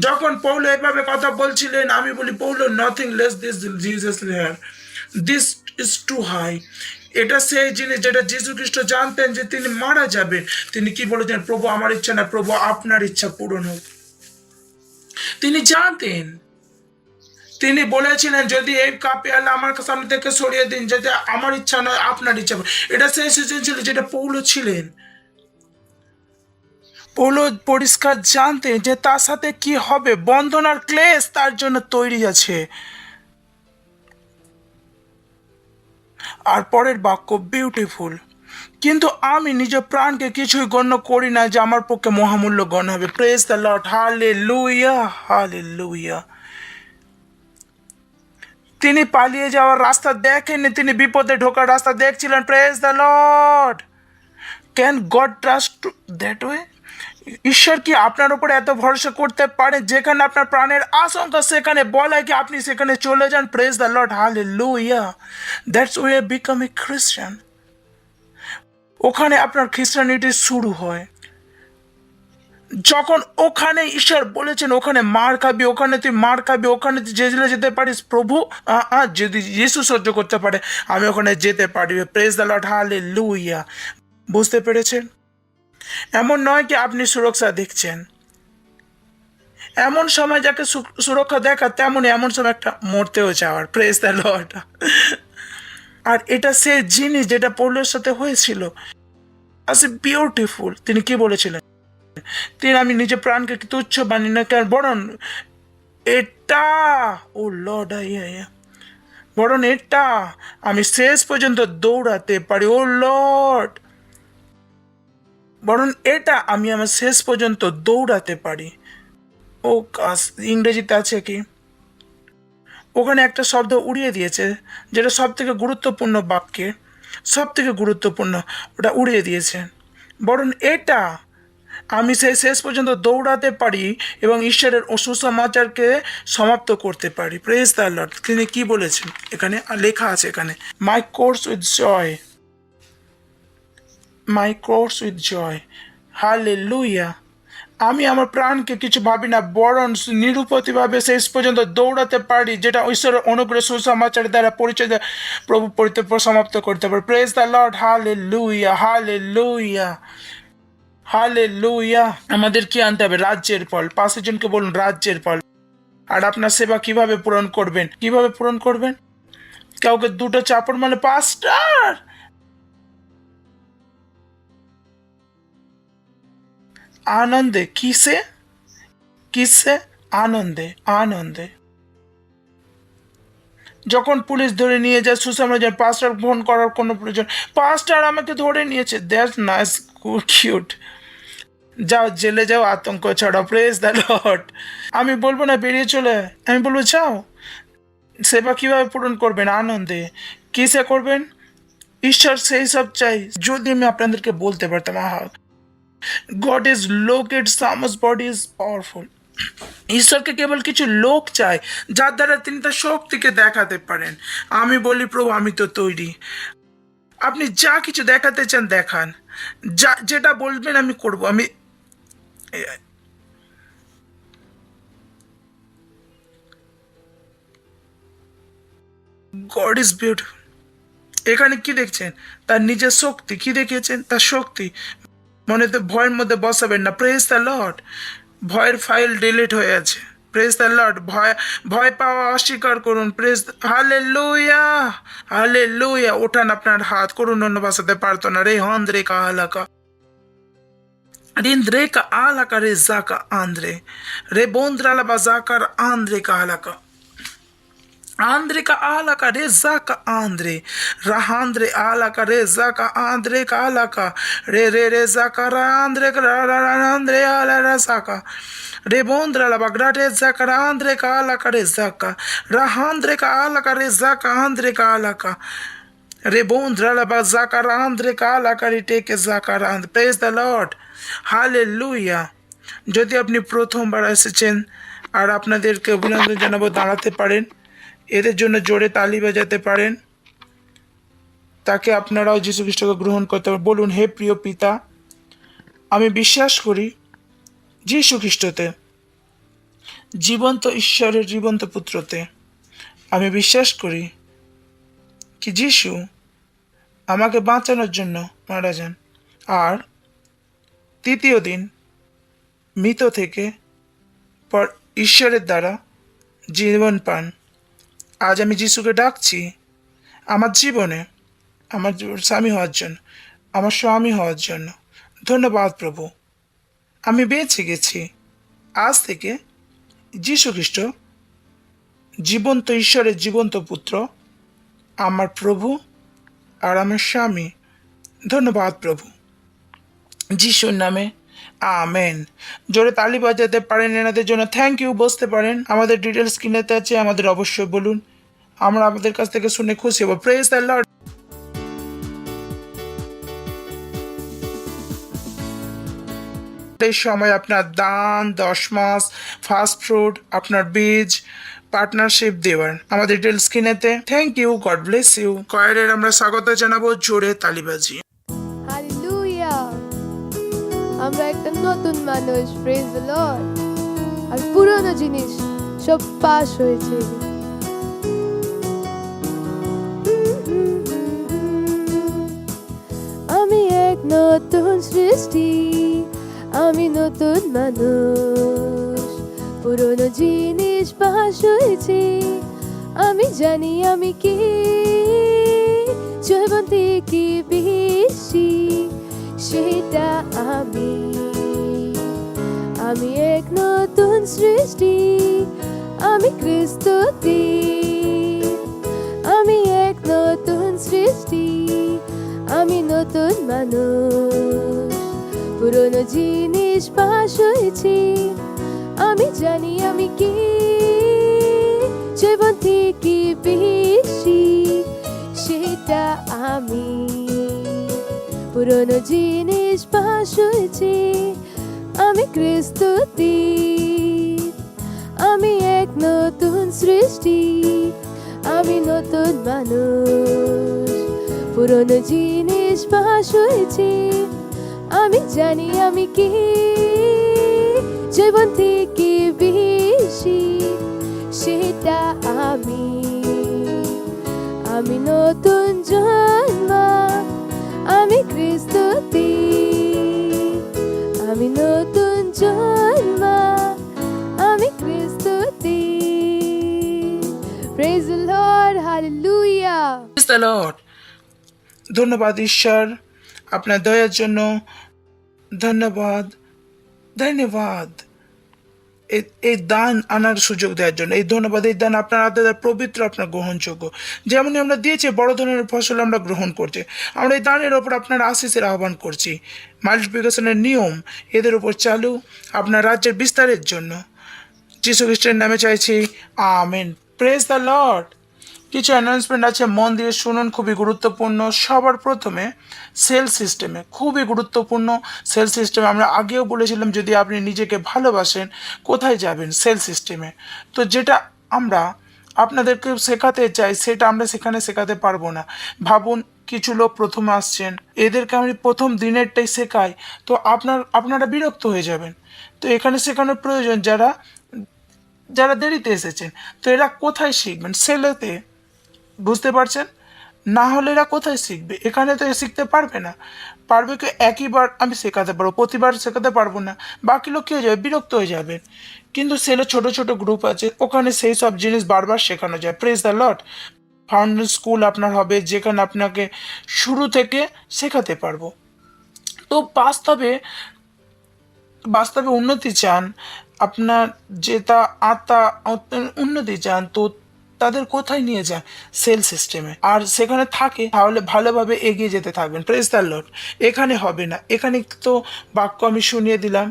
যখন পৌল এভাবে কথা বলছিলেন, আমি বলি পৌল nothing less this Jesus here, this is too high. এটা সেই জিনিস যেটা যিশু খ্রিস্ট জানতেন যে তিনি মারা যাবেন। তিনি কি বলেছেন? প্রভু আমার ইচ্ছা না, প্রভু আপনার ইচ্ছা পূরণ হোক। তিনি জানতেন, তিনি বলেছিলেন যদি এই কাপে আল্লাহ আমার সামনে থেকে সরিয়ে দিন, যাতে আমার ইচ্ছা নয় আপনার ইচ্ছা। এটা সেই সিজন ছিল যেটা পৌল ছিলেন। পৌল পরিষ্কার জানতেন যে তার সাথে কি হবে, বন্ধন আর ক্লেশ তার জন্য তৈরি আছে। আর পরের বাক্য বিউটিফুল, কিন্তু আমি নিজ প্রাণকে কিছুই গণ্য করি না যে আমার পক্ষে মহামূল্য গণ্য হবে। Praise the Lord, hallelujah hallelujah. তিনি পালিয়ে যাওয়ার রাস্তা দেখেননি, তিনি বিপদে ঢোকার রাস্তা দেখছিলেন। Praise the lord. Can God trust that way? ঈশ্বর কি আপনার উপরে এত ভরসা করতে পারে যেখানে আপনার প্রাণের আশঙ্কা সেখানে বলায় কি আপনি সেখানে চলে যান? Praise the Lord, hallelujah. That's way become a Christian. ওখানে আপনার খ্রিস্টানিটি শুরু হয়। যখন ওখানে ঈশ্বর বলেছেন ওখানে মার খাবি, ওখানে তুই মার খাবি, ওখানে তুই জেলে যেতে পারিস, প্রভু যদি যিশু সহ্য করতে পারে আমি ওখানে যেতে পারি। Praise the Lord, hallelujah. বুঝতে পেরেছেন? এমন নয় কি আপনি সুরক্ষা দেখছেন, এমন সময় যাকে সুরক্ষা দেখা তেমনই এমন সময় একটা মরতেও যাওয়ার। Praise the Lord. আর এটা সে জিনিস যেটা পৌলের সাথে হয়েছিল। আসে বিউটিফুল। তিনি কি বলেছিলেন? তিনি আমি নিজে প্রাণকে তুচ্ছ বানি না কেন, বরং এটা ও লর্ড বরং এটা আমি শেষ পর্যন্ত দৌড়াতে পারি। ও লর্ড, বরং এটা আমি আমার শেষ পর্যন্ত দৌড়াতে পারি। ও ইংরেজিতে আছে কি? ওখানে একটা শব্দ উড়িয়ে দিয়েছে যেটা সব থেকে গুরুত্বপূর্ণ বাক্যে, সব থেকে গুরুত্বপূর্ণ, ওটা উড়িয়ে দিয়েছে। বরং এটা আমি সেই শেষ পর্যন্ত দৌড়াতে পারি এবং ঈশ্বরের সুসমাচারকে সমাপ্ত করতে পারি। Praise the lord. তিনি কি বলেছেন এখানে লেখা আছে, এখানে my course with joy, my course with joy, hallelujah. আমি আমার প্রাণকে কিছু ভাবি না, বরং নিরুপতিভাবে শেষ পর্যন্ত দৌড়াতে পারি যেটা ঈশ্বরের অনুগ্রহ সুসমাচারের দ্বারা পরিচয় দেয় প্রভু সমাপ্ত করতে পারে। Praise the Lord, hallelujah, hallelujah, hallelujah. আমাদের কি আনতে হবে? রাজ্যের ফল। 5 জনকে বলুন রাজ্যের ফল। আর আপনার সেবা কিভাবে পূরণ করবেন? কিভাবে পূরণ করবেন? কাউকে 2টা চাপড় মানে পাস্টার, আনন্দে। কিসে? কিসে? আনন্দে, আনন্দে। যখন পুলিশ ধরে নিয়ে যায় সুসমাচার, পাস্টার ফোন করার কোনো প্রয়োজন, পাস্টার আমাকে ধরে নিয়েছে, দ্যাটস নাইস, কিউট। যাও জেলে যাও, আতঙ্ক ছড়াও। Praise the lord. আমি বলবো না বেরিয়ে চলে, আমি বলবো যাও। সেবা কিভাবে পূরণ করবেন? আনন্দে। কিসে করবেন? ঈশ্বর সেই সব চাই। যদি আমি আপনাদেরকে বলতে পারতাম, God is locked sums body is powerful. ঈশ্বরকে কেবল কিছু লোক চায় যার দ্বারা তিনি তার শক্তিকে দেখাতে পারেন। আমি বলি প্রভু আমি তো তৈরি, আপনি যা কিছু দেখাতে চান দেখান, যা যেটা বলবেন আমি করব। আমি গড ইজ বিউটিফুল। এখানে কি দেখছেন? তার নিজের শক্তি। কি দেখিয়েছেন? তার শক্তি। মনেতে ভয়ের মধ্যে বসাবেন না। Praise the lord. ভয়ের ফাইল ডিলিট হয়ে আছে। Praise the lord. ভয় পাওয়া অস্বীকার করুন। Praise, hallelujah, hallelujah. ওঠান আপনার হাত। করুন অন্য ভাষাতে পারতো না। রে হন্দ্রে কা আলাকা, রিন্দ্রে কা আলাকা, রে জাকা আন্দ্রে, রে বন্দ্রালা বা জাকার আন্দ্রে কা আলাকা, Andre ka alaka rezaka andre rahandre alaka rezaka andre ka alaka re rezaka randre andre ala rezaka rebondra la bagrate zaka andre ka alaka rezaka rahandre ka alaka rezaka andre ka alaka rebondra la bazaka andre ka alaka reteke zaka rand. Praise the Lord, hallelujah. যদি আপনি প্রথমবার এসেছেন আর আপনাদেরকে অভিনন্দন জানাবো, দাঁড়াতে পারেন, এদের জন্য জোরে তালি বাজাতে পারেন, তাকে আপনারাও যীশু খ্রিস্টকে গ্রহণ করতে পারেন। বলুন, হে প্রিয় পিতা, আমি বিশ্বাস করি যীশু খ্রিস্টতে, জীবন্ত ঈশ্বরের জীবন্ত পুত্রতে। আমি বিশ্বাস করি কি যীশু আমাকে বাঁচানোর জন্য মারা যান আর তৃতীয় দিন মৃত থেকে পর ঈশ্বরের দ্বারা জীবন পান। আজ আমি যিশুকে ডাকছি আমার জীবনে আমার স্বামী হওয়ার জন্য, আমার স্বামী হওয়ার জন্য। ধন্যবাদ প্রভু, আমি বেঁচে গেছি। আজ থেকে যীশু খ্রিস্ট জীবন্ত ঈশ্বরের জীবন্ত পুত্র, আমার প্রভু আর আমার স্বামী। ধন্যবাদ প্রভু, যিশুর নামে আমেন। জোরে তালি বাজাতে পারেন এনাদের জন্য। Thank you. বসতে পারেন। আমাদের ডিটেলস কিনেতে আছে, আমাদের অবশ্যই বলুন, আমরা আমাদের কাছ থেকে শুনে খুশি হব। Praise the lord. এই সময় আপনার দান, 10 মাস, ফাস্ট ফুড, আপনার বীজ, পার্টনারশিপ দেওয়ার আমাদের ডিটেল স্ক্রিনেতে। Thank you, God bless you. কয়েরের আমরা স্বাগত জানাবো, জোরে তালিবাজি। হালেলুয়া, আমরা একটা নতুন মানুষ, প্রেজ দ্য লর্ড। আর পুরনো জিনিস সব পাস হয়েছে। আমি এক নতুন সৃষ্টি, আমি নতুন মানুষ। পুরনো জিনিস পাস হয়েছে, আমি জানি আমি কি জয়বন্তী কি বেশি, সেটা আমি এক নতুন সৃষ্টি, আমি খ্রিস্টতে, আমি এক নতুন সৃষ্টি, আমি নতুন মানুষ। পুরনো জিনিস পাস হয়েছে, আমি জানি আমি কি জয়বন্তী কি বেশি, সেটা আমি। পুরনো জিনিস পাস হয়েছে, আমি খ্রিস্টতে, আমি এক নতুন সৃষ্টি, আমি নতুন মানুষ। পুরনো জিনিস পাস হয়েছে, আমি জানি আমি কি জয়বন্তী কি বেশি, সেটা আমি। আমি নতুন জন্ম, আমি খ্রিস্টতে, আমি নতুন জন্ম, আমি খ্রিস্টতে। Praise the Lord, hallelujah. Praise the Lord. ধন্যবাদ ঈশ্বর আপনার দয়ার জন্য, ধন্যবাদ, ধন্যবাদ এই দান আনার সুযোগ দেওয়ার জন্য। এই ধন্যবাদ, এই দান আপনার আত্মার পবিত্র, আপনার গ্রহণযোগ্য। যেমনই আমরা দিয়েছি, বড় ধরনের ফসল আমরা গ্রহণ করছি। আমরা এই দানের ওপর আপনার আশীষের আহ্বান করছি। মাল্টিপ্লিকেশনের নিয়ম এদের উপর চালু, আপনার রাজ্যের বিস্তারের জন্য যীশু খ্রিস্টের নামে চাইছি, আমেন। Praise the lord. কিছু অ্যানাউন্সমেন্ট আছে, মন দিয়ে শুনুন, খুবই গুরুত্বপূর্ণ। সবার প্রথমে সেল সিস্টেমে, খুবই গুরুত্বপূর্ণ সেল সিস্টেমে। আমরা আগেও বলেছিলাম, যদি আপনি নিজেকে ভালোবাসেন কোথায় যাবেন? সেল সিস্টেমে। তো যেটা আমরা আপনাদেরকে শেখাতে চাই, সেটা আমরা সেখানে শেখাতে পারবো না। ভাবুন, কিছু লোক প্রথমে আসছেন, এদেরকে আমি প্রথম দিনেরটাই শেখাই, তো আপনারা বিরক্ত হয়ে যাবেন। তো এখানে শেখানোর প্রয়োজন যারা দেরিতে এসেছেন। তো এরা কোথায় শিখবেন? সেলেতে। বুঝতে পারছেন? না হলে এরা কোথায় শিখবে? এখানে তো শিখতে পারবে না। পারবে কি? একইবার আমি শেখাতে পারবো, প্রতিবার শেখাতে পারবো না। বাকি লোক কী হয়ে যাবে? বিরক্ত হয়ে যাবে। কিন্তু সেলে ছোট ছোট গ্রুপ আছে, ওখানে সেই সব জিনিস বারবার শেখানো যায়। Praise the lord. Foundation school আপনার হবে, যেখানে আপনাকে শুরু থেকে শেখাতে পারবো। তো বাস্তবে উন্নতি চান, আপনার যেটা আত্মা উন্নতি চান, তো তাদের কোথায় নিয়ে যান? সেল সিস্টেমে। আর সেখানে থাকে, তাহলে ভালোভাবে এগিয়ে যেতে থাকবেন। Praise the lord. এখানে হবে না। এখানে তো বাক্য আমি শুনিয়ে দিলাম,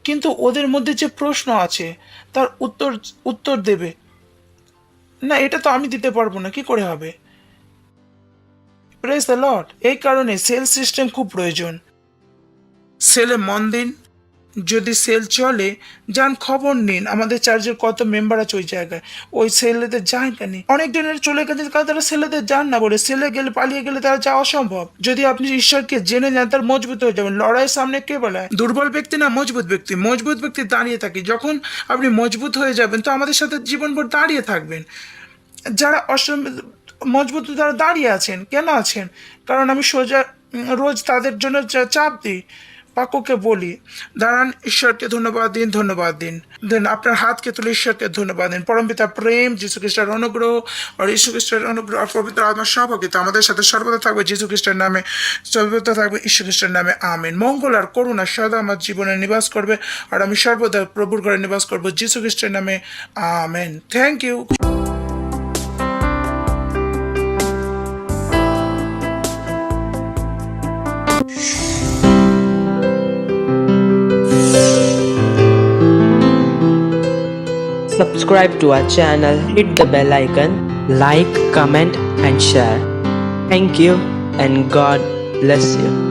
কিন্তু ওদের মধ্যে যে প্রশ্ন আছে তার উত্তর দেবে না, এটা তো আমি দিতে পারবো না, কি করে হবে? Praise the lord. এই কারণে সেল সিস্টেম খুব প্রয়োজন। সেলে মন দিন। যদি সেল চলে, যান খবর নিন আমাদের চার্চের কত মেম্বার আছে ওই জায়গায়, ওই সেলেতে যায় কেন? অনেক দিনের চলে গেছে, তারা সেলেতে যান না বলে। সেলে গেলে, পালিয়ে গেলে তারা যাওয়া অসম্ভব। যদি আপনি ঈশ্বরকে জেনে যান, তার মজবুত হয়ে যাবেন। লড়াইয়ের সামনে কে বলায়? দুর্বল ব্যক্তি না, মজবুত ব্যক্তি। মজবুত ব্যক্তি দাঁড়িয়ে থাকে। যখন আপনি মজবুত হয়ে যাবেন, তো আমাদের সাথে জীবনভর দাঁড়িয়ে থাকবেন। যারা মজবুত, তারা দাঁড়িয়ে আছেন। কেন আছেন? কারণ আমি রোজ তাদের জন্য চাপ দিই, বাক্যকে বলি। দাঁড়ান, ঈশ্বরকে ধন্যবাদ দিন। আপনার হাতকে তুলে ঈশ্বরকে ধন্যবাদ দিন। পরমপিতা প্রেম, যীশু খ্রিস্টের অনুগ্রহ আর যীশু খ্রিস্টের অনুগ্রহ আর পবিত্র আত্মার সহভাগিতা আমাদের সাথে সর্বদা থাকবে। যীশু খ্রিস্টের নামে সর্বদা থাকবে। ঈশ্বর খ্রিস্টের নামে আমিন। মঙ্গল আর করুণা সদা আমার জীবনে নিবাস করবে, আর আমি সর্বদা প্রভুর ঘরে নিবাস করবো। যীশু খ্রিস্টের নামে amen. Thank you. Subscribe to our channel, hit the bell icon, like, comment and share. Thank you and God bless you.